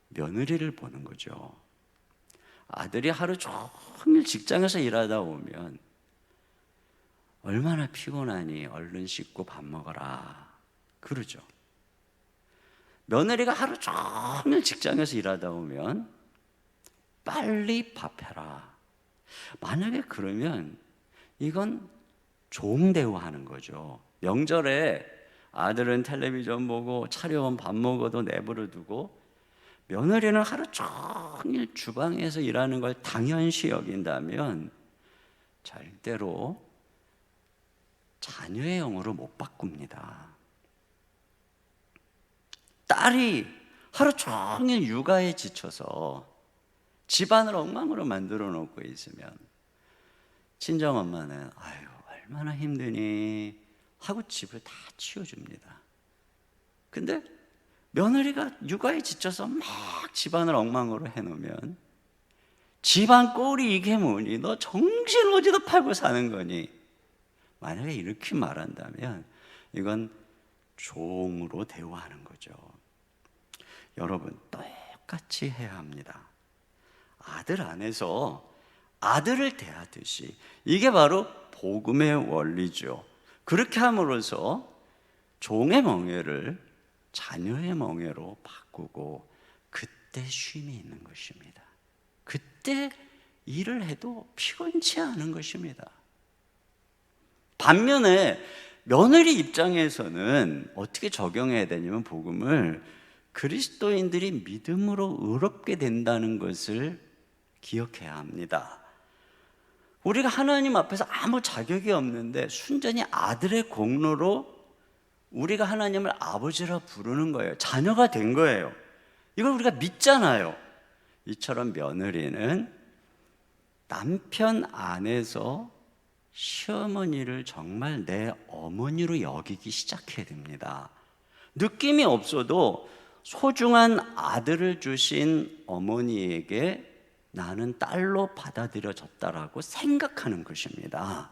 E: 며느리를 보는 거죠. 아들이 하루 종일 직장에서 일하다 오면 얼마나 피곤하니 얼른 씻고 밥 먹어라 그러죠. 며느리가 하루 종일 직장에서 일하다 오면 빨리 밥해라. 만약에 그러면 이건 종대우하는 거죠. 명절에 아들은 텔레비전 보고 차려온 밥 먹어도 내버려 두고 며느리는 하루 종일 주방에서 일하는 걸 당연시 여긴다면 절대로 자녀의 영으로 못 바꿉니다. 딸이 하루 종일 육아에 지쳐서 집안을 엉망으로 만들어 놓고 있으면 친정엄마는 아유 얼마나 힘드니 하고 집을 다 치워줍니다. 근데 며느리가 육아에 지쳐서 막 집안을 엉망으로 해놓으면 집안 꼴이 이게 뭐니? 너 정신 어디다 팔고 사는 거니? 만약에 이렇게 말한다면 이건 종으로 대우하는 거죠. 여러분 똑같이 해야 합니다. 아들 안에서 아들을 대하듯이 이게 바로 복음의 원리죠. 그렇게 함으로써 종의 멍에를 자녀의 멍에로 바꾸고 그때 쉼이 있는 것입니다. 그때 일을 해도 피곤치 않은 것입니다. 반면에 며느리 입장에서는 어떻게 적용해야 되냐면 복음을 그리스도인들이 믿음으로 의롭게 된다는 것을 기억해야 합니다. 우리가 하나님 앞에서 아무 자격이 없는데 순전히 아들의 공로로 우리가 하나님을 아버지라 부르는 거예요. 자녀가 된 거예요. 이걸 우리가 믿잖아요. 이처럼 며느리는 남편 안에서 시어머니를 정말 내 어머니로 여기기 시작해야 됩니다. 느낌이 없어도 소중한 아들을 주신 어머니에게 나는 딸로 받아들여졌다라고 생각하는 것입니다.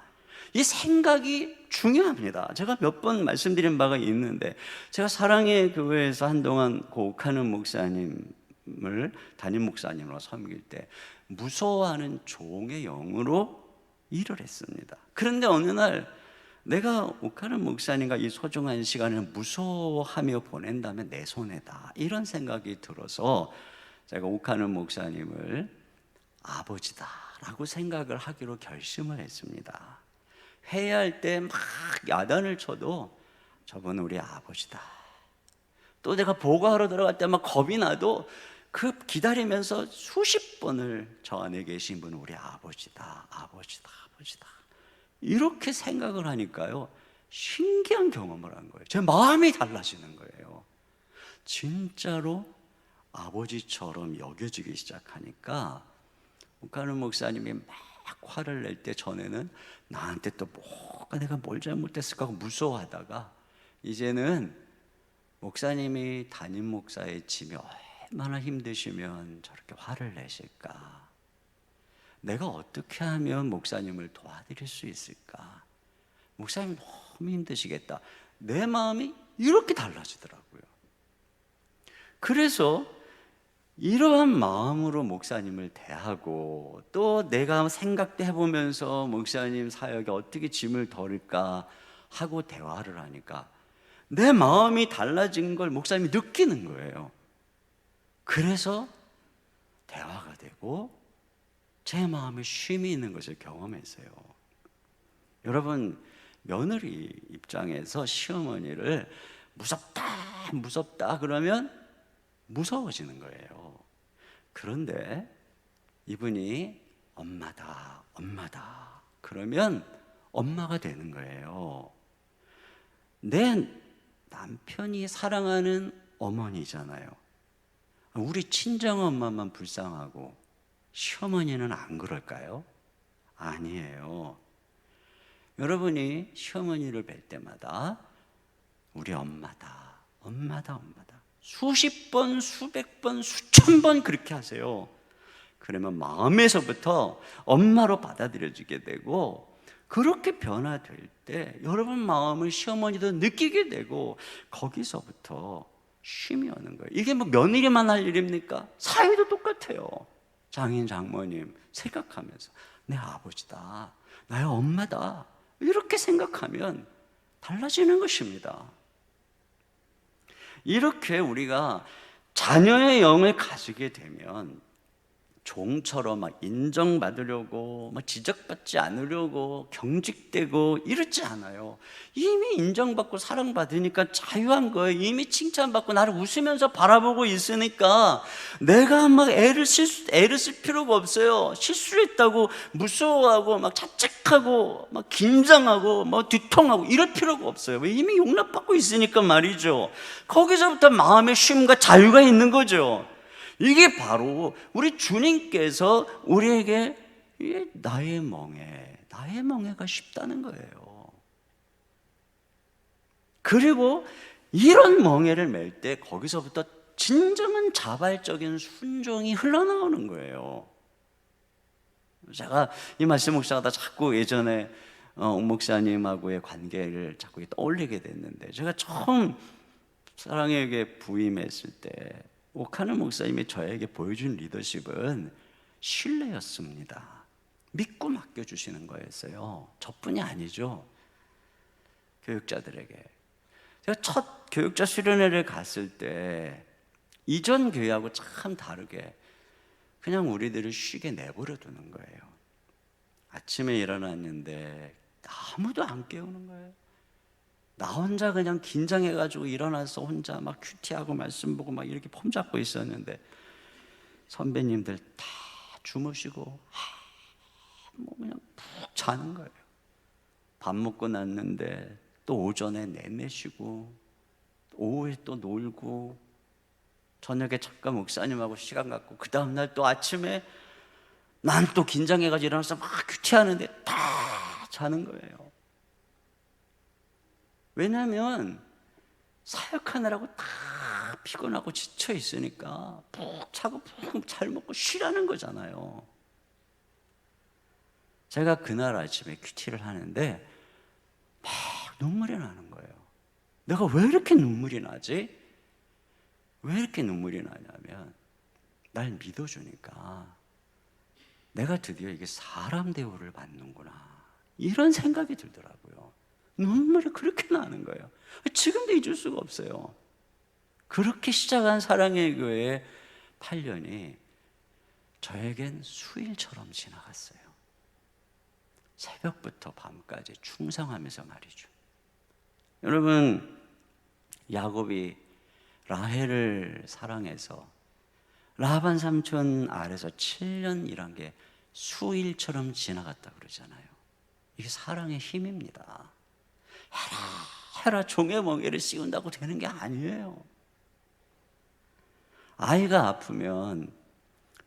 E: 이 생각이 중요합니다. 제가 몇 번 말씀드린 바가 있는데 제가 사랑의 교회에서 한동안 고옥하는 목사님을 담임 목사님으로 섬길 때 무서워하는 종의 영으로 일을 했습니다. 그런데 어느 날 내가 옥하는 목사님과 이 소중한 시간을 무서워하며 보낸다면 내 손해다 이런 생각이 들어서 제가 옥하는 목사님을 아버지다라고 생각을 하기로 결심을 했습니다. 회의할 때 막 야단을 쳐도 저분은 우리 아버지다. 또 내가 보고하러 들어갈 때 막 겁이 나도 그 기다리면서 수십 번을 저 안에 계신 분은 우리 아버지다, 아버지다, 아버지다. 이렇게 생각을 하니까요, 신기한 경험을 한 거예요. 제 마음이 달라지는 거예요. 진짜로 아버지처럼 여겨지기 시작하니까 목가는 목사님이 막 화를 낼 때 전에는 나한테 또 뭐가 내가 뭘 잘못했을까 하고 무서워하다가 이제는 목사님이 담임 목사의 짐이 얼마나 힘드시면 저렇게 화를 내실까? 내가 어떻게 하면 목사님을 도와드릴 수 있을까? 목사님 너무 힘드시겠다. 내 마음이 이렇게 달라지더라고요. 그래서 이러한 마음으로 목사님을 대하고 또 내가 생각도 해보면서 목사님 사역에 어떻게 짐을 덜을까 하고 대화를 하니까 내 마음이 달라진 걸 목사님이 느끼는 거예요. 그래서 대화가 되고 제 마음에 쉼이 있는 것을 경험했어요. 여러분, 며느리 입장에서 시어머니를 무섭다 그러면 무서워지는 거예요. 그런데 이분이 엄마다 그러면 엄마가 되는 거예요. 내 남편이 사랑하는 어머니잖아요. 우리 친정엄마만 불쌍하고 시어머니는 안 그럴까요? 아니에요. 여러분이 시어머니를 뵐 때마다 우리 엄마다 수십 번, 수백 번, 수천 번 그렇게 하세요. 그러면 마음에서부터 엄마로 받아들여지게 되고 그렇게 변화될 때 여러분 마음을 시어머니도 느끼게 되고 거기서부터 쉼이 오는 거예요. 이게 뭐 며느리만 할 일입니까? 사회도 똑같아요. 장인, 장모님 생각하면서 내 아버지다, 나의 엄마다 이렇게 생각하면 달라지는 것입니다. 이렇게 우리가 자녀의 영을 가지게 되면 종처럼 막 인정받으려고 막 지적받지 않으려고 경직되고 이러지 않아요. 이미 인정받고 사랑받으니까 자유한 거예요. 이미 칭찬받고 나를 웃으면서 바라보고 있으니까 내가 막 애를 쓸 필요가 없어요. 실수를 했다고 무서워하고 막 자책하고 막 긴장하고 막 뒤통하고 이럴 필요가 없어요. 왜? 이미 용납받고 있으니까 말이죠. 거기서부터 마음의 쉼과 자유가 있는 거죠. 이게 바로 우리 주님께서 우리에게 나의 멍에가 쉽다는 거예요. 그리고 이런 멍에를 맬 때 거기서부터 진정한 자발적인 순종이 흘러나오는 거예요. 제가 이 말씀 묵상하다 자꾸 예전에 옥 목사님하고의 관계를 자꾸 떠올리게 됐는데, 제가 처음 사랑의 교회 부임했을 때 옥하는 목사님이 저에게 보여준 리더십은 신뢰였습니다. 믿고 맡겨주시는 거였어요. 저뿐이 아니죠. 교육자들에게. 제가 첫 교육자 수련회를 갔을 때 이전 교회하고 참 다르게 그냥 우리들을 쉬게 내버려 두는 거예요. 아침에 일어났는데 아무도 안 깨우는 거예요. 나 혼자 그냥 긴장해가지고 일어나서 혼자 막 큐티하고 말씀 보고 막 이렇게 폼 잡고 있었는데 선배님들 다 주무시고 뭐 그냥 푹 자는 거예요. 밥 먹고 났는데 또 오전에 내내 쉬고 오후에 또 놀고 저녁에 잠깐 목사님하고 시간 갖고 그 다음날 또 아침에 난 또 긴장해가지고 일어나서 막 큐티하는데 다 자는 거예요. 왜냐하면 사역하느라고 다 피곤하고 지쳐 있으니까 푹 자고 푹 잘 먹고 쉬라는 거잖아요. 제가 그날 아침에 큐티를 하는데 막 눈물이 나는 거예요. 내가 왜 이렇게 눈물이 나지? 왜 이렇게 눈물이 나냐면 날 믿어주니까 내가 드디어 이게 사람 대우를 받는구나 이런 생각이 들더라고요. 눈물이 그렇게 나는 거예요. 지금도 잊을 수가 없어요. 그렇게 시작한 사랑의 교회 8년이 저에겐 수일처럼 지나갔어요. 새벽부터 밤까지 충성하면서 말이죠. 여러분, 야곱이 라헬을 사랑해서 라반 삼촌 아래서 7년 일한 게 수일처럼 지나갔다 그러잖아요. 이게 사랑의 힘입니다. 해라 종의 멍에를 씌운다고 되는 게 아니에요. 아이가 아프면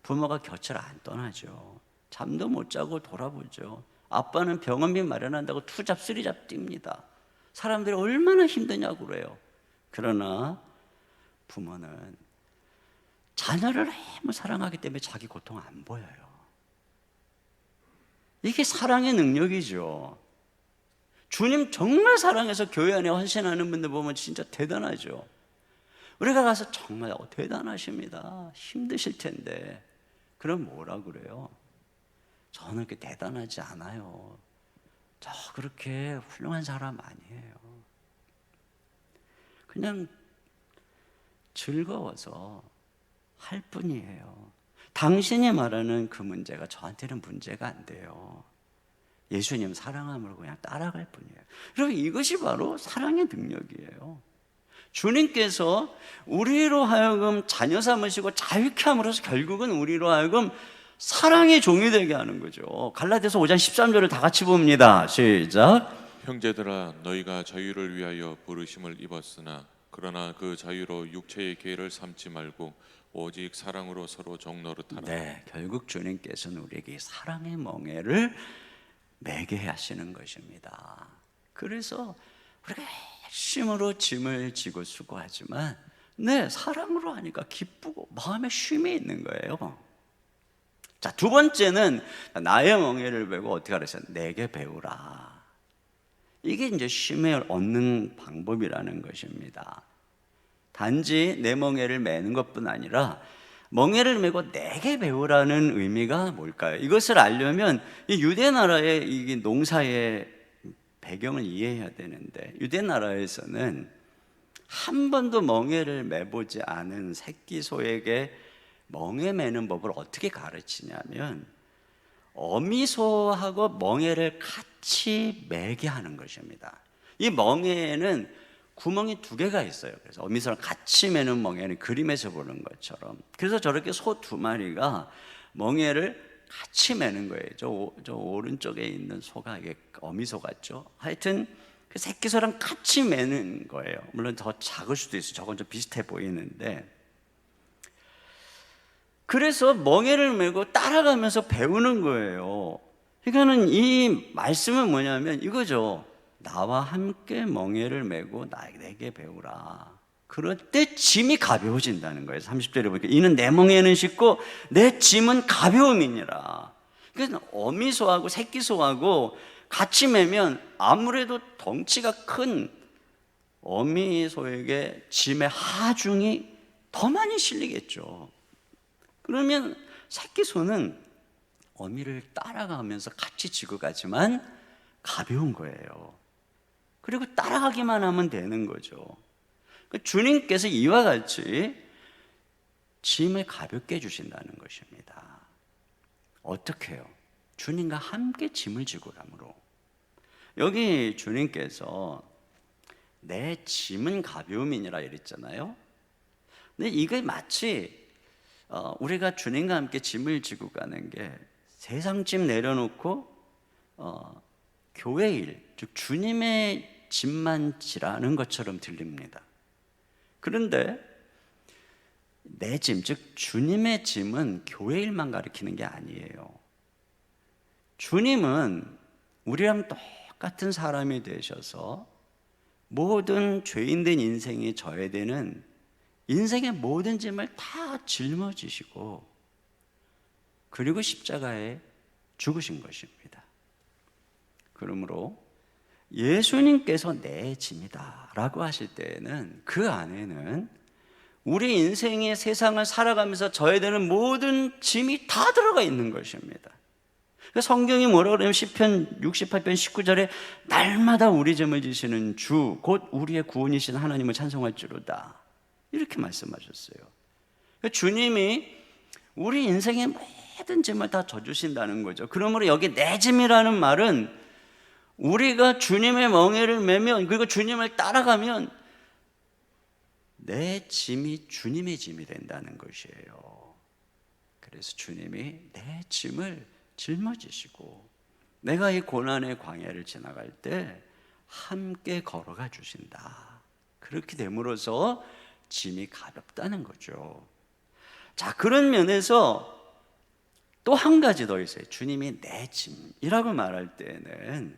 E: 부모가 곁을 안 떠나죠. 잠도 못 자고 돌아보죠. 아빠는 병원비 마련한다고 투잡 쓰리잡 뜁니다. 사람들이 얼마나 힘드냐고 그래요. 그러나 부모는 자녀를 너무 사랑하기 때문에 자기 고통 안 보여요. 이게 사랑의 능력이죠. 주님 정말 사랑해서 교회 안에 헌신하는 분들 보면 진짜 대단하죠. 우리가 가서 정말 대단하십니다. 힘드실 텐데. 그럼 뭐라 그래요? 저는 그렇게 대단하지 않아요. 저 그렇게 훌륭한 사람 아니에요. 그냥 즐거워서 할 뿐이에요. 당신이 말하는 그 문제가 저한테는 문제가 안 돼요. 예수님 사랑함으로 그냥 따라갈 뿐이에요. 여러분, 이것이 바로 사랑의 능력이에요. 주님께서 우리로 하여금 자녀 삼으시고 자유케 함으로써 결국은 우리로 하여금 사랑의 종이 되게 하는 거죠. 갈라디아서 5장 13절을 다 같이 봅니다. 시작.
F: 형제들아 너희가 자유를 위하여 부르심을 입었으나 그러나 그 자유로 육체의 계를 삼지 말고 오직 사랑으로 서로 종노릇하라.
E: 네, 결국 주님께서는 우리에게 사랑의 멍에를 매게 하시는 것입니다. 그래서 우리가 핵심으로 짐을 지고 수고하지만 사랑으로 하니까 기쁘고 마음에 쉼이 있는 거예요. 자, 두 번째는 나의 멍에를 메고 어떻게 하랬어요? 내게 배우라. 이게 이제 쉼을 얻는 방법이라는 것입니다. 단지 내 멍에를 메는 것뿐 아니라 멍에를 메고 내게 배우라는 의미가 뭘까요? 이것을 알려면 이 유대 나라의 이 농사의 배경을 이해해야 되는데, 유대 나라에서는 한 번도 멍에를 메보지 않은 새끼 소에게 멍에 매는 법을 어떻게 가르치냐면 어미소하고 멍에를 같이 매게 하는 것입니다. 이 멍에에는 구멍이 2개가 있어요. 그래서 어미소랑 같이 매는 멍에는 그림에서 보는 것처럼, 그래서 저렇게 소 2마리가 멍에를 같이 매는 거예요. 저 오른쪽에 있는 소가 이게 어미소 같죠. 하여튼 그 새끼소랑 같이 매는 거예요. 물론 더 작을 수도 있어요. 저건 좀 비슷해 보이는데, 그래서 멍에를 메고 따라가면서 배우는 거예요. 그러니까는 이 말씀은 뭐냐면 이거죠. 나와 함께 멍에를 메고 내게 배우라. 그럴 때 짐이 가벼워진다는 거예요. 30절에 보니까 이는 내 멍에는 쉽고 내 짐은 가벼움이니라. 그래서 어미소하고 새끼소하고 같이 매면 아무래도 덩치가 큰 어미소에게 짐의 하중이 더 많이 실리겠죠. 그러면 새끼소는 어미를 따라가면서 같이 지고 가지만 가벼운 거예요. 그리고 따라가기만 하면 되는 거죠. 주님께서 이와 같이 짐을 가볍게 해주신다는 것입니다. 어떻게 해요? 주님과 함께 짐을 지고 가므로. 여기 주님께서 내 짐은 가벼움이니라 이랬잖아요. 근데 이게 마치 우리가 주님과 함께 짐을 지고 가는 게 세상 짐 내려놓고 교회 일, 즉 주님의 짐만 지라는 것처럼 들립니다. 그런데 내 짐, 즉 주님의 짐은 교회 일만 가리키는 게 아니에요. 주님은 우리랑 똑같은 사람이 되셔서 모든 죄인된 인생이 져야 되는 인생의 모든 짐을 다 짊어지시고 그리고 십자가에 죽으신 것입니다. 그러므로 예수님께서 내 짐이다 라고 하실 때에는 그 안에는 우리 인생의 세상을 살아가면서 져야 되는 모든 짐이 다 들어가 있는 것입니다. 성경이 뭐라고 그러냐면 시편 68편 19절에 날마다 우리 짐을 지시는 주 곧 우리의 구원이신 하나님을 찬송할지로다 이렇게 말씀하셨어요. 주님이 우리 인생의 모든 짐을 다 져주신다는 거죠. 그러므로 여기 내 짐이라는 말은 우리가 주님의 멍에를 매면, 그리고 주님을 따라가면 내 짐이 주님의 짐이 된다는 것이에요. 그래서 주님이 내 짐을 짊어지시고 내가 이 고난의 광야를 지나갈 때 함께 걸어가 주신다. 그렇게 됨으로써 짐이 가볍다는 거죠. 자, 그런 면에서 또 한 가지 더 있어요. 주님이 내 짐이라고 말할 때는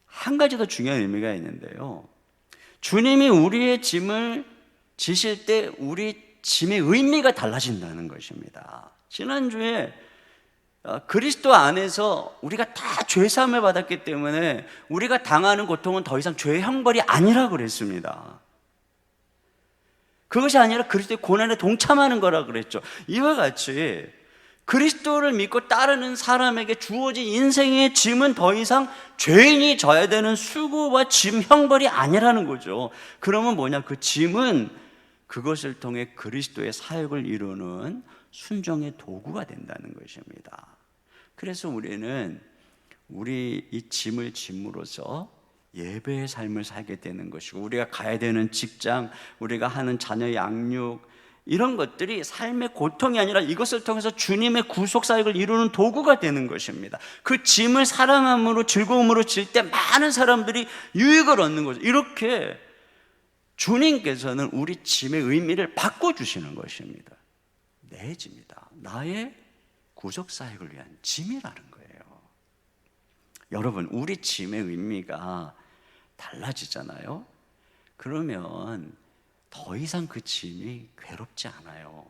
E: 한 가지 더 중요한 의미가 있는데요. 주님이 우리의 짐을 지실 때 우리 짐의 의미가 달라진다는 것입니다. 지난주에 그리스도 안에서 우리가 다 죄사함을 받았기 때문에 우리가 당하는 고통은 더 이상 죄의 형벌이 아니라고 그랬습니다. 그것이 아니라 그리스도의 고난에 동참하는 거라 그랬죠. 이와 같이 그리스도를 믿고 따르는 사람에게 주어진 인생의 짐은 더 이상 죄인이 져야 되는 수고와 짐 형벌이 아니라는 거죠. 그러면 뭐냐? 그 짐은 그것을 통해 그리스도의 사역을 이루는 순종의 도구가 된다는 것입니다. 그래서 우리는 우리 이 짐을 짐으로써 예배의 삶을 살게 되는 것이고, 우리가 가야 되는 직장, 우리가 하는 자녀 양육, 이런 것들이 삶의 고통이 아니라 이것을 통해서 주님의 구속 사역을 이루는 도구가 되는 것입니다. 그 짐을 사랑함으로, 즐거움으로 질 때 많은 사람들이 유익을 얻는 거죠. 이렇게 주님께서는 우리 짐의 의미를 바꿔주시는 것입니다. 내 짐이다. 나의 구속 사역을 위한 짐이라는 거예요. 여러분, 우리 짐의 의미가 달라지잖아요. 그러면 더 이상 그 짐이 괴롭지 않아요.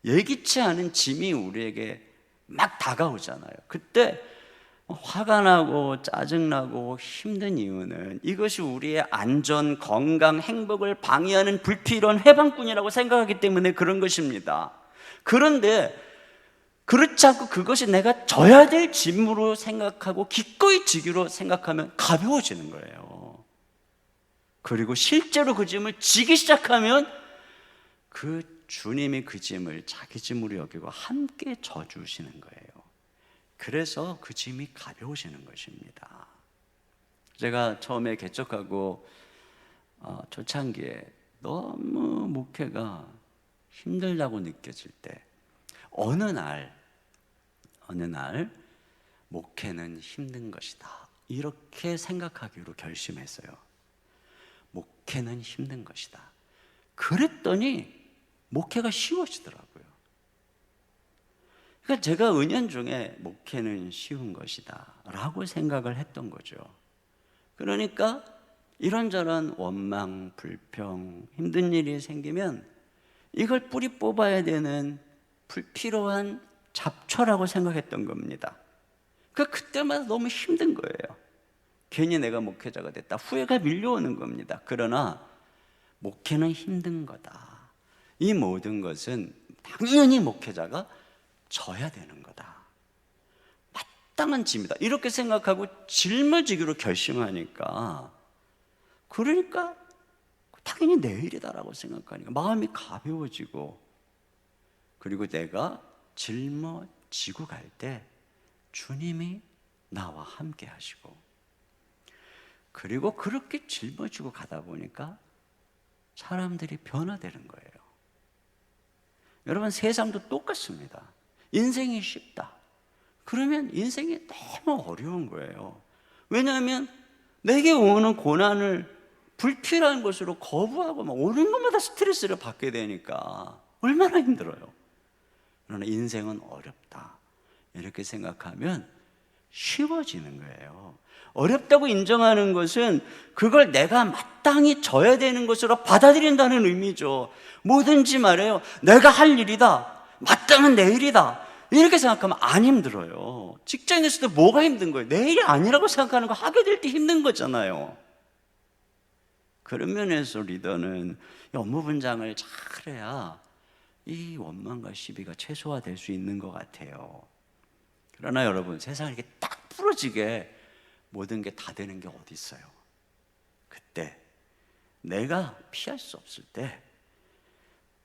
E: 예기치 않은 짐이 우리에게 막 다가오잖아요. 그때 화가 나고 짜증나고 힘든 이유는 이것이 우리의 안전, 건강, 행복을 방해하는 불필요한 해방꾼이라고 생각하기 때문에 그런 것입니다. 그런데 그렇지 않고 그것이 내가 져야 될 짐으로 생각하고 기꺼이 지기로 생각하면 가벼워지는 거예요. 그리고 실제로 그 짐을 지기 시작하면 그 주님이 그 짐을 자기 짐으로 여기고 함께 져주시는 거예요. 그래서 그 짐이 가벼워지는 것입니다. 제가 처음에 개척하고 초창기에 너무 목회가 힘들다고 느껴질 때 어느 날 목회는 힘든 것이다, 이렇게 생각하기로 결심했어요. 목회는 힘든 것이다. 그랬더니 목회가 쉬워지더라고요. 그러니까 제가 은연중에 목회는 쉬운 것이다 라고 생각을 했던 거죠. 그러니까 이런저런 원망, 불평, 힘든 일이 생기면 이걸 뿌리 뽑아야 되는 불필요한 잡초라고 생각했던 겁니다. 그때마다 너무 힘든 거예요. 괜히 내가 목회자가 됐다, 후회가 밀려오는 겁니다. 그러나 목회는 힘든 거다. 이 모든 것은 당연히 목회자가 져야 되는 거다. 마땅한 짐이다. 이렇게 생각하고 짊어지기로 결심하니까, 그러니까 당연히 내 일이다라고 생각하니까 마음이 가벼워지고, 그리고 내가 짊어지고 갈 때 주님이 나와 함께 하시고, 그리고 그렇게 짊어지고 가다 보니까 사람들이 변화되는 거예요. 여러분, 세상도 똑같습니다. 인생이 쉽다 그러면 인생이 너무 어려운 거예요. 왜냐하면 내게 오는 고난을 불필요한 것으로 거부하고 막 오는 것마다 스트레스를 받게 되니까 얼마나 힘들어요. 그러나 인생은 어렵다 이렇게 생각하면 쉬워지는 거예요. 어렵다고 인정하는 것은 그걸 내가 마땅히 져야 되는 것으로 받아들인다는 의미죠. 뭐든지 말해요, 내가 할 일이다, 마땅한 내 일이다, 이렇게 생각하면 안 힘들어요. 직장에서도 뭐가 힘든 거예요? 내 일이 아니라고 생각하는 거 하게 될 때 힘든 거잖아요. 그런 면에서 리더는 업무 분장을 잘해야 이 원망과 시비가 최소화될 수 있는 것 같아요. 그러나 여러분, 세상에 이렇게 딱 부러지게 모든 게 다 되는 게 어디 있어요? 그때 내가 피할 수 없을 때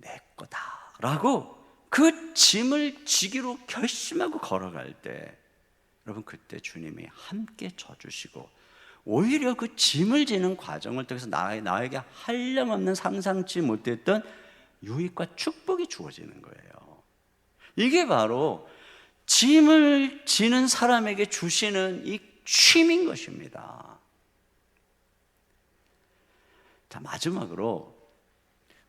E: 내 거다라고 그 짐을 지기로 결심하고 걸어갈 때, 여러분 그때 주님이 함께 져주시고 오히려 그 짐을 지는 과정을 통해서 나에게 한량없는 상상치 못했던 유익과 축복이 주어지는 거예요. 이게 바로 짐을 지는 사람에게 주시는 이 쉼인 것입니다. 자, 마지막으로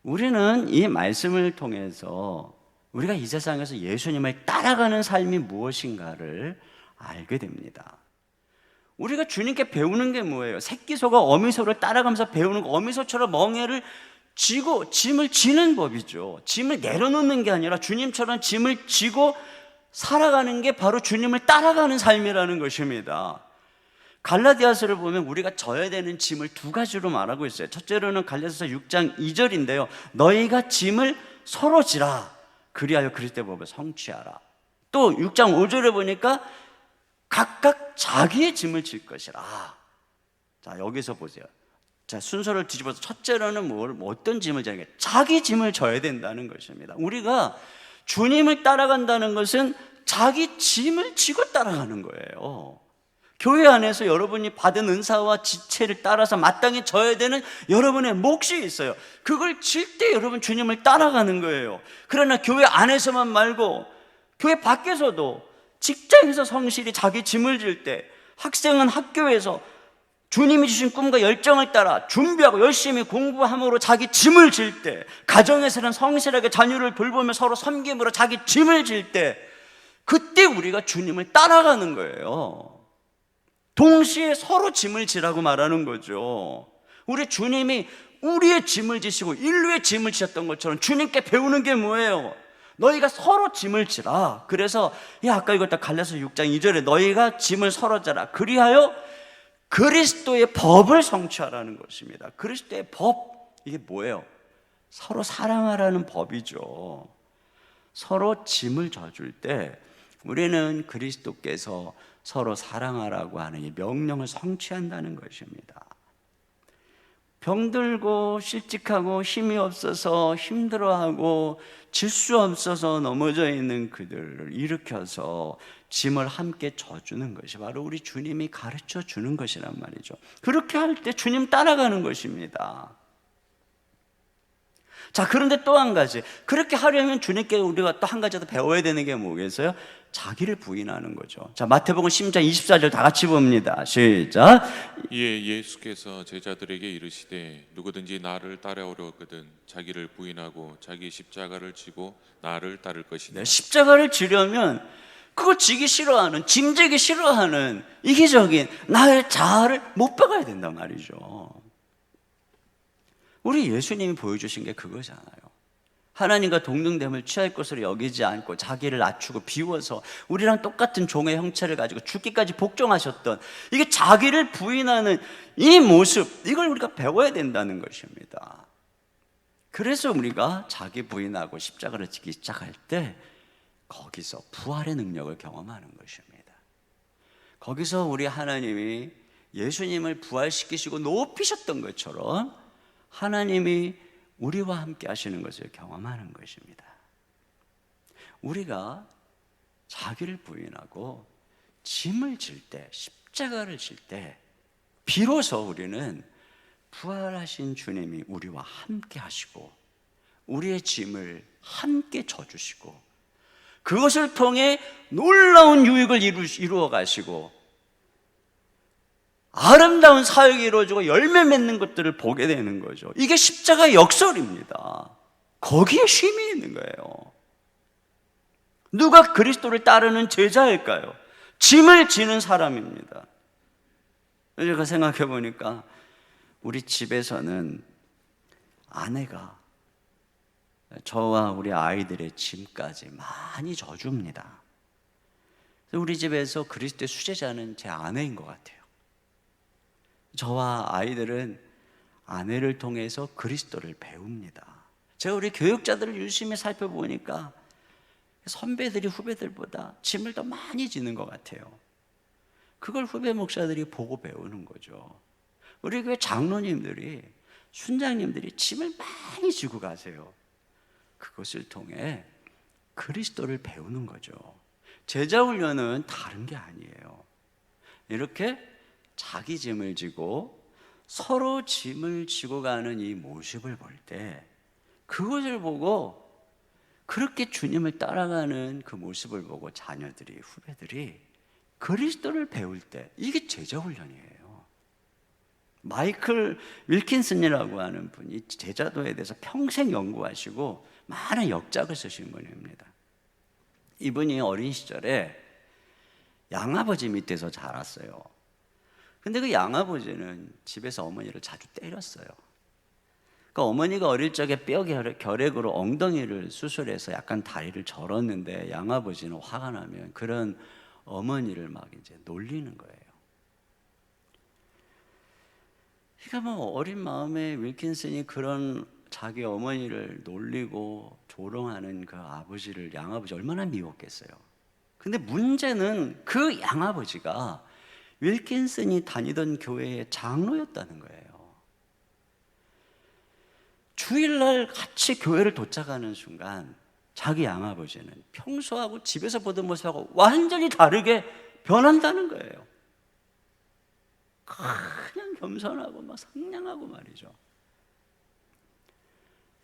E: 우리는 이 말씀을 통해서 우리가 이 세상에서 예수님을 따라가는 삶이 무엇인가를 알게 됩니다. 우리가 주님께 배우는 게 뭐예요? 새끼소가 어미소를 따라가면서 배우는 거, 어미소처럼 멍에를 쥐고 짐을 지는 법이죠. 짐을 내려놓는 게 아니라 주님처럼 짐을 지고 살아가는 게 바로 주님을 따라가는 삶이라는 것입니다. 갈라디아서를 보면 우리가 져야 되는 짐을 두 가지로 말하고 있어요. 첫째로는 갈라디아서 6장 2절인데요. 너희가 짐을 서로 지라. 그리하여 그리스도의 법을 성취하라. 또 6장 5절에 보니까 각각 자기의 짐을 질 것이라. 자, 여기서 보세요. 자, 순서를 뒤집어서 첫째로는 어떤 짐을 지는 게 자기 짐을 져야 된다는 것입니다. 우리가 주님을 따라간다는 것은 자기 짐을 지고 따라가는 거예요. 교회 안에서 여러분이 받은 은사와 지체를 따라서 마땅히 져야 되는 여러분의 몫이 있어요. 그걸 질 때 여러분 주님을 따라가는 거예요. 그러나 교회 안에서만 말고 교회 밖에서도, 직장에서 성실히 자기 짐을 질 때, 학생은 학교에서 주님이 주신 꿈과 열정을 따라 준비하고 열심히 공부함으로 자기 짐을 질 때, 가정에서는 성실하게 자녀를 돌보며 서로 섬김으로 자기 짐을 질 때, 그때 우리가 주님을 따라가는 거예요. 동시에 서로 짐을 지라고 말하는 거죠. 우리 주님이 우리의 짐을 지시고 인류의 짐을 지셨던 것처럼 주님께 배우는 게 뭐예요? 너희가 서로 짐을 지라. 그래서 아까 읽었다 갈라디아서 6장 2절에 너희가 짐을 서로 지라. 그리하여 그리스도의 법을 성취하라는 것입니다. 그리스도의 법, 이게 뭐예요? 서로 사랑하라는 법이죠. 서로 짐을 져줄 때 우리는 그리스도께서 서로 사랑하라고 하는 이 명령을 성취한다는 것입니다. 병들고 실직하고 힘이 없어서 힘들어하고 질 수 없어서 넘어져 있는 그들을 일으켜서 짐을 함께 져주는 것이 바로 우리 주님이 가르쳐 주는 것이란 말이죠. 그렇게 할 때 주님 따라가는 것입니다. 자, 그런데 또 한 가지, 그렇게 하려면 주님께 우리가 또 한 가지 더 배워야 되는 게 뭐겠어요? 자기를 부인하는 거죠. 자, 마태복음 10장 24절 다 같이 봅니다. 시작.
F: 이에 예수께서 제자들에게 이르시되 누구든지 나를 따라오려거든 자기를 부인하고 자기 십자가를 지고 나를 따를 것이니.
E: 네, 십자가를 지려면 그걸 지기 싫어하는, 짐지기 싫어하는 이기적인 나의 자아를 못 박아야 된단 말이죠. 우리 예수님이 보여주신 게 그거잖아요. 하나님과 동등됨을 취할 것으로 여기지 않고 자기를 낮추고 비워서 우리랑 똑같은 종의 형체를 가지고 죽기까지 복종하셨던, 이게 자기를 부인하는 이 모습, 이걸 우리가 배워야 된다는 것입니다. 그래서 우리가 자기 부인하고 십자가를 지기 시작할 때 거기서 부활의 능력을 경험하는 것입니다. 거기서 우리 하나님이 예수님을 부활시키시고 높이셨던 것처럼 하나님이 우리와 함께 하시는 것을 경험하는 것입니다. 우리가 자기를 부인하고 짐을 질 때, 십자가를 질 때 비로소 우리는 부활하신 주님이 우리와 함께 하시고 우리의 짐을 함께 져주시고 그것을 통해 놀라운 유익을 이루어 가시고 아름다운 사역이 이루어지고 열매 맺는 것들을 보게 되는 거죠. 이게 십자가의 역설입니다. 거기에 쉼이 있는 거예요. 누가 그리스도를 따르는 제자일까요? 짐을 지는 사람입니다. 제가 생각해 보니까 우리 집에서는 아내가 저와 우리 아이들의 짐까지 많이 져줍니다. 우리 집에서 그리스도의 수제자는 제 아내인 것 같아요. 저와 아이들은 아내를 통해서 그리스도를 배웁니다. 제가 우리 교육자들을 유심히 살펴보니까 선배들이 후배들보다 짐을 더 많이 지는 것 같아요. 그걸 후배 목사들이 보고 배우는 거죠. 우리 교회 장로님들이, 순장님들이 짐을 많이 지고 가세요. 그것을 통해 그리스도를 배우는 거죠. 제자 훈련은 다른 게 아니에요. 이렇게 자기 짐을 지고 서로 짐을 지고 가는 이 모습을 볼 때, 그것을 보고 그렇게 주님을 따라가는 그 모습을 보고 자녀들이, 후배들이 그리스도를 배울 때, 이게 제자 훈련이에요. 마이클 윌킨슨이라고 하는 분이 제자도에 대해서 평생 연구하시고 많은 역작을 쓰신 분입니다. 이분이 어린 시절에 양아버지 밑에서 자랐어요. 근데 그 양아버지는 집에서 어머니를 자주 때렸어요. 그러니까 어머니가 어릴 적에 뼈 결핵으로 엉덩이를 수술해서 약간 다리를 절었는데, 양아버지는 화가 나면 그런 어머니를 막 이제 놀리는 거예요. 그러니까 뭐 어린 마음에 윌킨슨이 그런 자기 어머니를 놀리고 조롱하는 그 아버지를, 양아버지 얼마나 미웠겠어요. 근데 문제는 그 양아버지가 윌킨슨이 다니던 교회의 장로였다는 거예요. 주일날 같이 교회를 도착하는 순간 자기 양아버지는 평소하고 집에서 보던 모습하고 완전히 다르게 변한다는 거예요. 그냥 겸손하고 막 상냥하고 말이죠.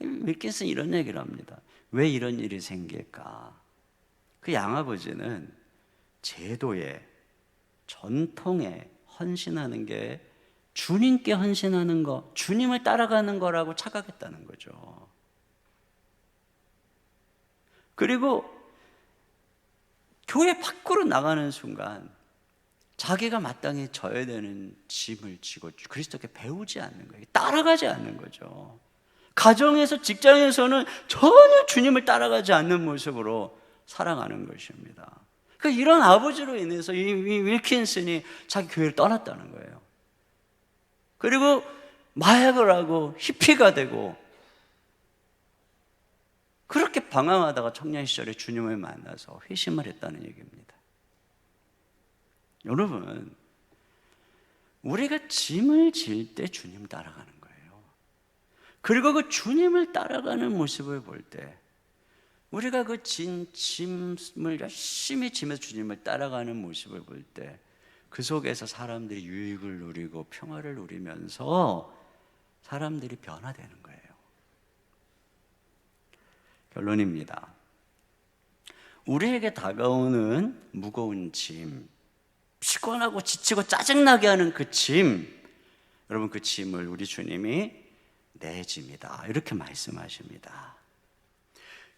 E: 윌킨슨이 이런 얘기를 합니다. 왜 이런 일이 생길까? 그 양아버지는 제도에, 전통에 헌신하는 게 주님께 헌신하는 거, 주님을 따라가는 거라고 착각했다는 거죠. 그리고 교회 밖으로 나가는 순간 자기가 마땅히 져야 되는 짐을 지고 그리스도께 배우지 않는 거예요. 따라가지 않는 거죠. 가정에서, 직장에서는 전혀 주님을 따라가지 않는 모습으로 살아가는 것입니다. 그러니까 이런 아버지로 인해서 이 윌킨슨이 자기 교회를 떠났다는 거예요. 그리고 마약을 하고 히피가 되고 그렇게 방황하다가 청년 시절에 주님을 만나서 회심을 했다는 얘기입니다. 여러분, 우리가 짐을 질 때 주님 따라가는 거예요. 그리고 그 주님을 따라가는 모습을 볼 때, 우리가 그 짐을 열심히 지면서 주님을 따라가는 모습을 볼 때, 그 속에서 사람들이 유익을 누리고 평화를 누리면서 사람들이 변화되는 거예요. 결론입니다. 우리에게 다가오는 무거운 짐, 피곤하고 지치고 짜증나게 하는 그 짐, 여러분, 그 짐을 우리 주님이 내 짐이다, 이렇게 말씀하십니다.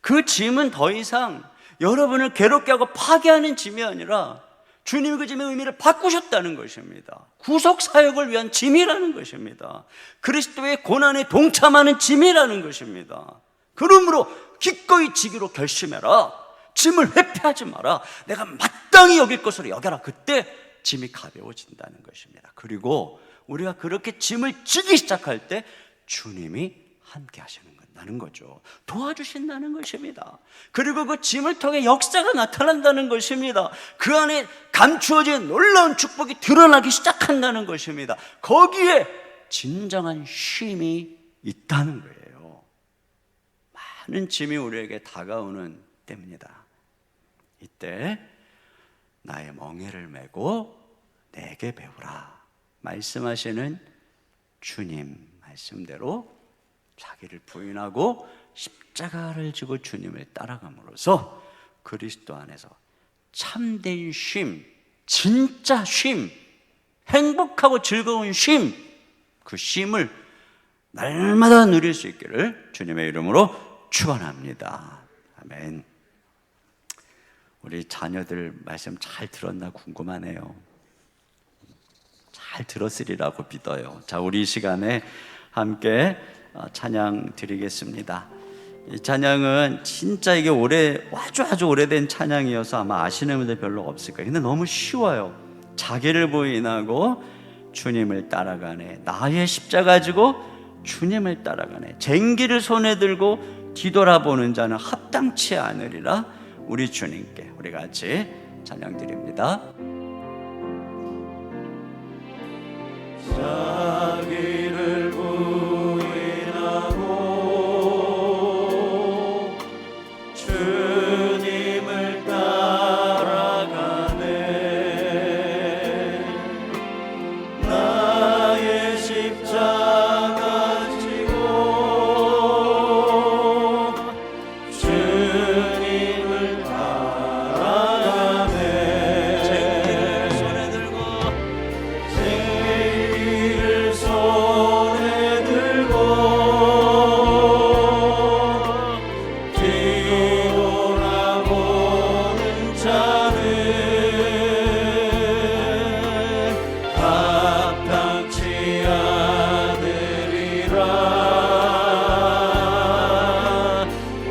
E: 그 짐은 더 이상 여러분을 괴롭게 하고 파괴하는 짐이 아니라 주님이 그 짐의 의미를 바꾸셨다는 것입니다. 구속 사역을 위한 짐이라는 것입니다. 그리스도의 고난에 동참하는 짐이라는 것입니다. 그러므로 기꺼이 지기로 결심해라. 짐을 회피하지 마라. 내가 마땅히 여길 것으로 여겨라. 그때 짐이 가벼워진다는 것입니다. 그리고 우리가 그렇게 짐을 지기 시작할 때 주님이 함께 하시는 거죠. 도와주신다는 것입니다. 그리고 그 짐을 통해 역사가 나타난다는 것입니다. 그 안에 감추어진 놀라운 축복이 드러나기 시작한다는 것입니다. 거기에 진정한 쉼이 있다는 거예요. 많은 짐이 우리에게 다가오는 때입니다. 이때 나의 멍에를 메고 내게 배우라 말씀하시는 주님 말씀대로 자기를 부인하고 십자가를 지고 주님을 따라감으로써 그리스도 안에서 참된 쉼, 진짜 쉼, 행복하고 즐거운 쉼, 그 쉼을 날마다 누릴 수 있기를 주님의 이름으로 축원합니다. 아멘. 우리 자녀들 말씀 잘 들었나 궁금하네요. 잘 들었으리라고 믿어요. 자, 우리 이 시간에 함께 찬양 드리겠습니다. 이 찬양은 진짜 이게 아주 오래된 찬양이어서 아마 아시는 분들 별로 없을 거예요. 근데 너무 쉬워요. 자기를 부인하고 주님을 따라가네. 나의 십자가 지고 주님을 따라가네. 쟁기를 손에 들고 뒤돌아보는 자는 합당치 않으리라. 우리 주님께 우리 같이 찬양 드립니다. 자기를 부인하고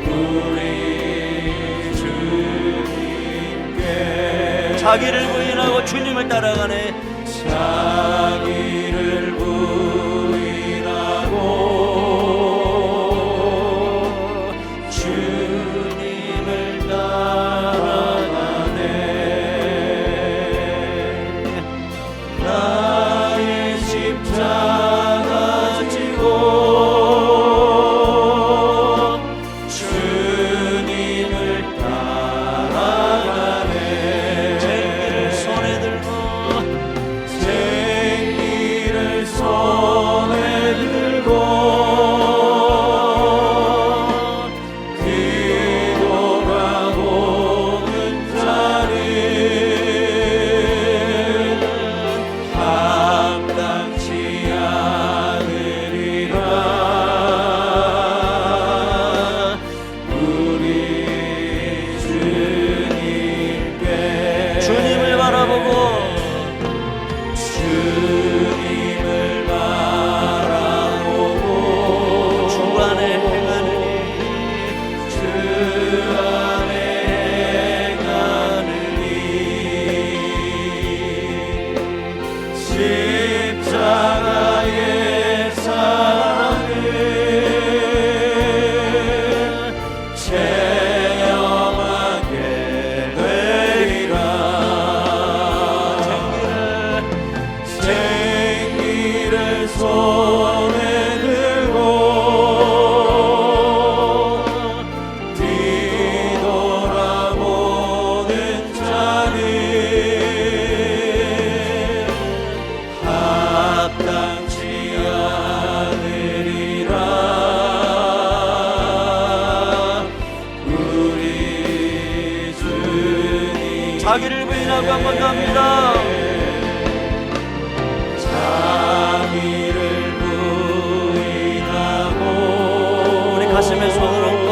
A: 우리 주님께
E: 자기를 부인하고 주님을 따라가네.
A: 자기를 부인하고 주님을 따라가네. 나의 십자가 지고 주님을 따라가네.
E: 쟁기를 손에 들고
A: 쟁기를 손에 들고 뒤돌아보는 자는 합당치 않으리라. 우리 주님께
E: 주님을 바라보고
A: 주님을 바라보고
E: 주 안에 행하느니
A: 주 안에 행하느니 십자가의 사랑을 체험하게 되리라. 쟁기를 손에 들고 뒤돌아보는 자는 합당치 않으리라. 우리 주님
E: 자기를 부인하고 한 번 더 합니다.
A: 자기를 부인하고
E: 우리 가슴에 손을 얹고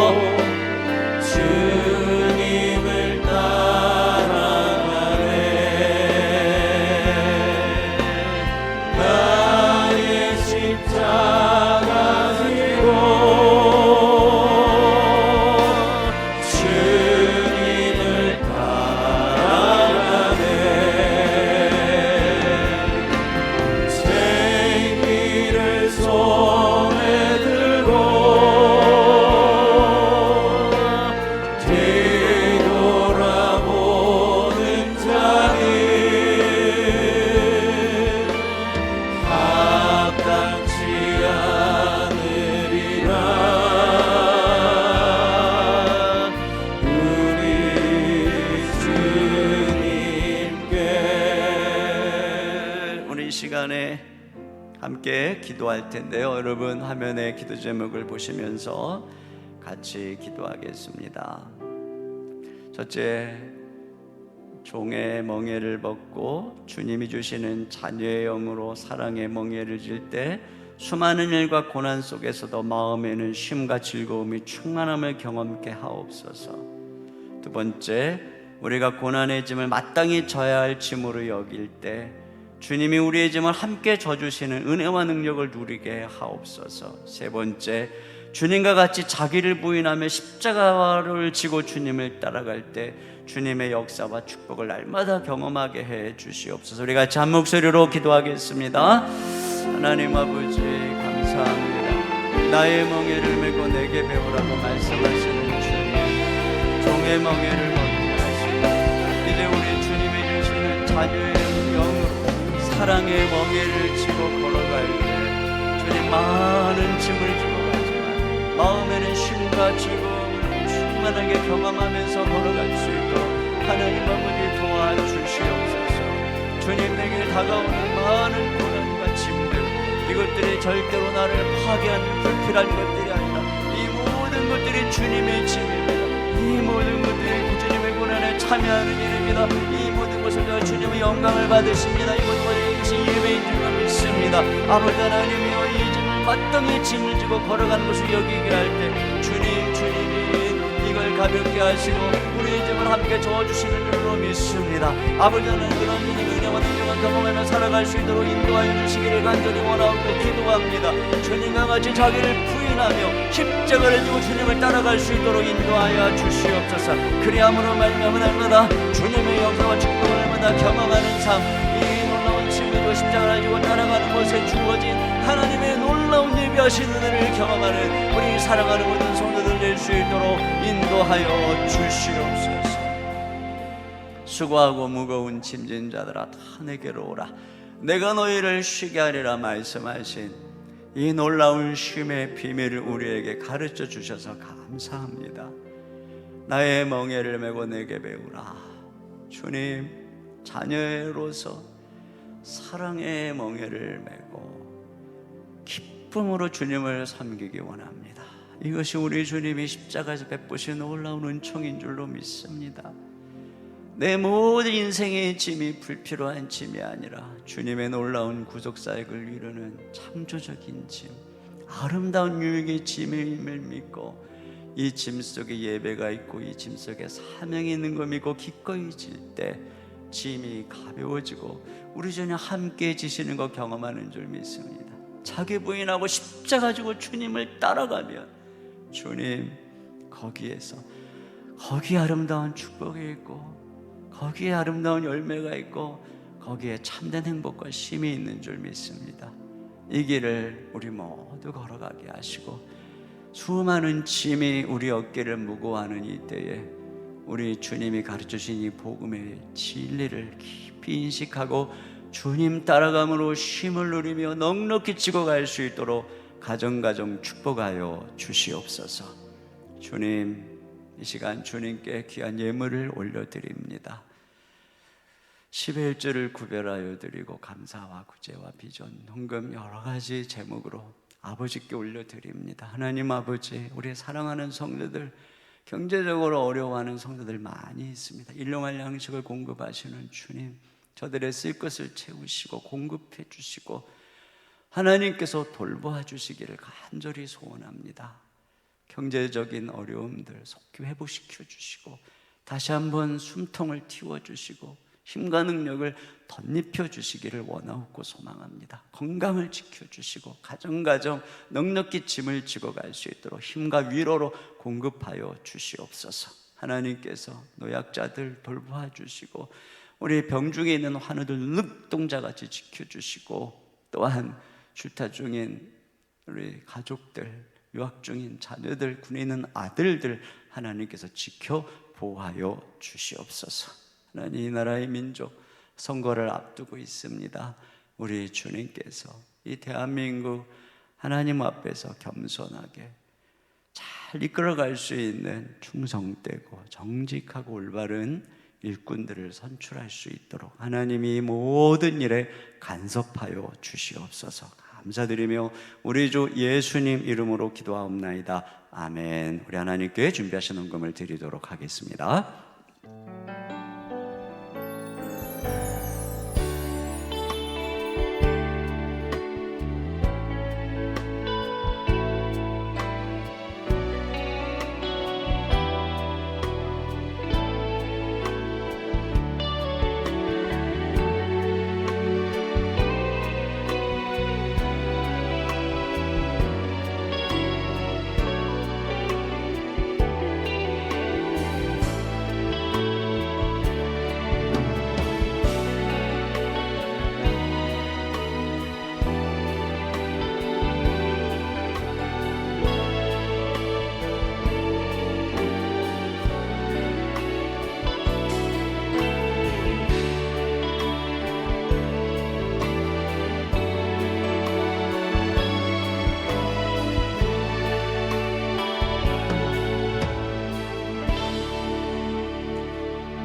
A: 주님을 따라가네. 나의 십자가 지고 주님을 따라가네. 쟁기를 손에 들고 뒤돌아보는 자는 합당치 않으리라. 우리 주님께
E: 우리 이 시간에 함께 기도할 텐데요. 여러분 화면에 기도 제목을 보시면서 같이 기도하겠습니다. 첫째, 종의 멍에를 벗고 주님이 주시는 자녀의 영으로 사랑의 멍에를 질 때 수많은 일과 고난 속에서도 마음에는 쉼과 즐거움이 충만함을 경험케 하옵소서. 두 번째, 우리가 고난의 짐을 마땅히 져야 할 짐으로 여길 때 주님이 우리의 짐을 함께 져주시는 은혜와 능력을 누리게 하옵소서. 세 번째, 주님과 같이 자기를 부인하며 십자가를 지고 주님을 따라갈 때 주님의 역사와 축복을 날마다 경험하게 해 주시옵소서. 우리 같이 한 목소리로 기도하겠습니다. 하나님 아버지 감사합니다. 나의 멍에를 메고 내게 배우라고 말씀하시는 주님, 종의 멍에를 벗게 하시고 이제 우리 주님이 주시는 자녀의 영으로 사랑의 멍에를 지고 걸어갈 때 주님 많은 짐을 지고 가지만 마음에는 쉼과 즐거움을 충만하게 경험하면서 걸어갈 수 있도록 하나님 아버지 도와주시옵소서. 주님 내게 다가오는 많은 고난과 짐들, 이것들이 절대로 나를 파괴하는 불필요한 것들이 아니라 이 모든 것들이 주님의 짐입니다. 이 모든 것들이 주님의 고난에 참여하는 일입니다. 이 모든 것을 다 주님의 영광을 받으십니다. 이 모든 것이 예배인 줄 믿습니다. 아버지 하나님이여, 이 짐을 마땅히 짐을 지고 걸어가는 것을 여기게 할 때 주님이 이걸 가볍게 하시고 우리 집을 함께 저어주시는 줄로 믿습니다. 아버지는 그런 은혜와 능력을 경험하며 살아갈 수 있도록 인도하여 주시기를 간절히 원하고 기도합니다. 주님과 같이 자기를 부인하며 십자가를 지고 주님을 따라갈 수 있도록 인도하여 주시옵소서. 그리함으로 말미암아 날마다 주님의 역사와 축복을 날마다 경험하는 삶, 이 놀라운 신비로 십자가를 지고 따라가는 곳에 주어진 하나님의 놀라운 예비하신 은혜를 경험하는 우리 사랑하는 모든 성도들 될 수 있도록 인도하여 주시옵소서. 수고하고 무거운 짐진 자들아 다 내게로 오라. 내가 너희를 쉬게 하리라 말씀하신 이 놀라운 쉼의 비밀을 우리에게 가르쳐 주셔서 감사합니다. 나의 멍에를 메고 내게 배우라. 주님, 자녀로서 사랑의 멍에를 메고 기쁨으로 주님을 섬기기 원합니다. 이것이 우리 주님이 십자가에서 베푸신 놀라운 은총인 줄로 믿습니다. 내 모든 인생의 짐이 불필요한 짐이 아니라 주님의 놀라운 구속사역을 이루는 창조적인 짐, 아름다운 유익의 짐임을 믿고 이 짐 속에 예배가 있고 이 짐 속에 사명이 있는 걸 믿고 기꺼이 질 때 짐이 가벼워지고 우리 주님 함께 지시는 거 경험하는 줄 믿습니다. 자기 부인하고 십자가 지고 주님을 따라가면 주님 거기에서 거기에 아름다운 축복이 있고 거기에 아름다운 열매가 있고 거기에 참된 행복과 쉼이 있는 줄 믿습니다. 이 길을 우리 모두 걸어가게 하시고 수많은 짐이 우리 어깨를 무거워하는 이때에 우리 주님이 가르쳐주신 이 복음의 진리를 깊이 인식하고 주님 따라감으로 쉼을 누리며 넉넉히 지고 갈 수 있도록 가정가정 축복하여 주시옵소서. 주님, 이 시간 주님께 귀한 예물을 올려드립니다. 11조를 구별하여 드리고 감사와 구제와 비전, 헌금 여러 가지 제목으로 아버지께 올려드립니다. 하나님 아버지, 우리 사랑하는 성도들, 경제적으로 어려워하는 성도들 많이 있습니다. 일용할 양식을 공급하시는 주님, 저들의 쓸 것을 채우시고 공급해 주시고 하나님께서 돌보아 주시기를 간절히 소원합니다. 경제적인 어려움들 속히 회복시켜 주시고 다시 한번 숨통을 틔워 주시고 힘과 능력을 덧입혀 주시기를 원하고 소망합니다. 건강을 지켜주시고 가정가정 넉넉히 짐을 지고 갈 수 있도록 힘과 위로로 공급하여 주시옵소서. 하나님께서 노약자들 돌보아 주시고 우리 병중에 있는 환우들 늑동자같이 지켜주시고 또한 출타 중인 우리 가족들, 유학 중인 자녀들, 군에 있는 아들들 하나님께서 지켜 보호하여 주시옵소서. 하나님, 이 나라의 민족 선거를 앞두고 있습니다. 우리 주님께서 이 대한민국 하나님 앞에서 겸손하게 잘 이끌어갈 수 있는 충성되고 정직하고 올바른 일꾼들을 선출할 수 있도록 하나님이 모든 일에 간섭하여 주시옵소서. 감사드리며 우리 주 예수님 이름으로 기도하옵나이다. 아멘. 우리 하나님께 준비하신 헌금을 드리도록 하겠습니다.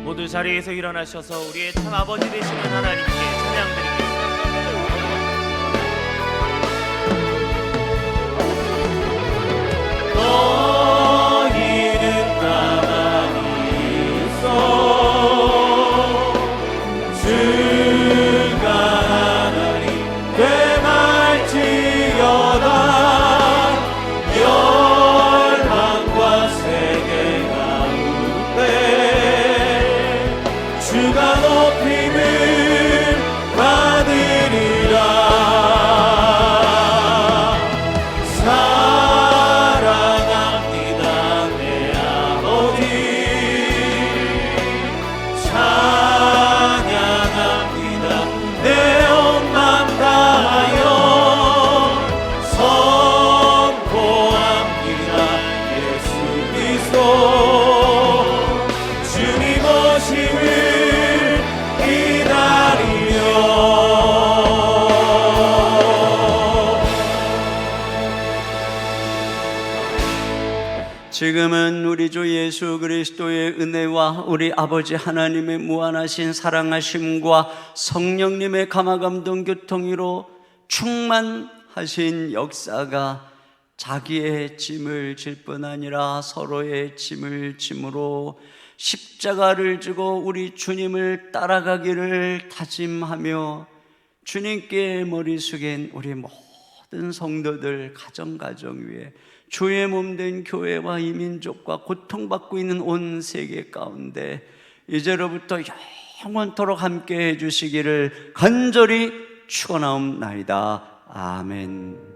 B: 모두 자리에서 일어나셔서 우리의 참 아버지 되시는 하나님께 찬양드리겠습니다. 너희는 가만히 있어 주가 하나님 되말지어다 열방과 세계가
E: 지금은 우리 주 예수 그리스도의 은혜와 우리 아버지 하나님의 무한하신 사랑하심과 성령님의 감화감동 교통으로 충만하신 역사가 자기의 짐을 질 뿐 아니라 서로의 짐을 짐으로 십자가를 지고 우리 주님을 따라가기를 다짐하며 주님께 머리 숙인 우리 모든 성도들 가정 위에 주의 몸된 교회와 이 민족과 고통받고 있는 온 세계 가운데 이제로부터 영원토록 함께 해주시기를 간절히 축원하옵나이다. 아멘.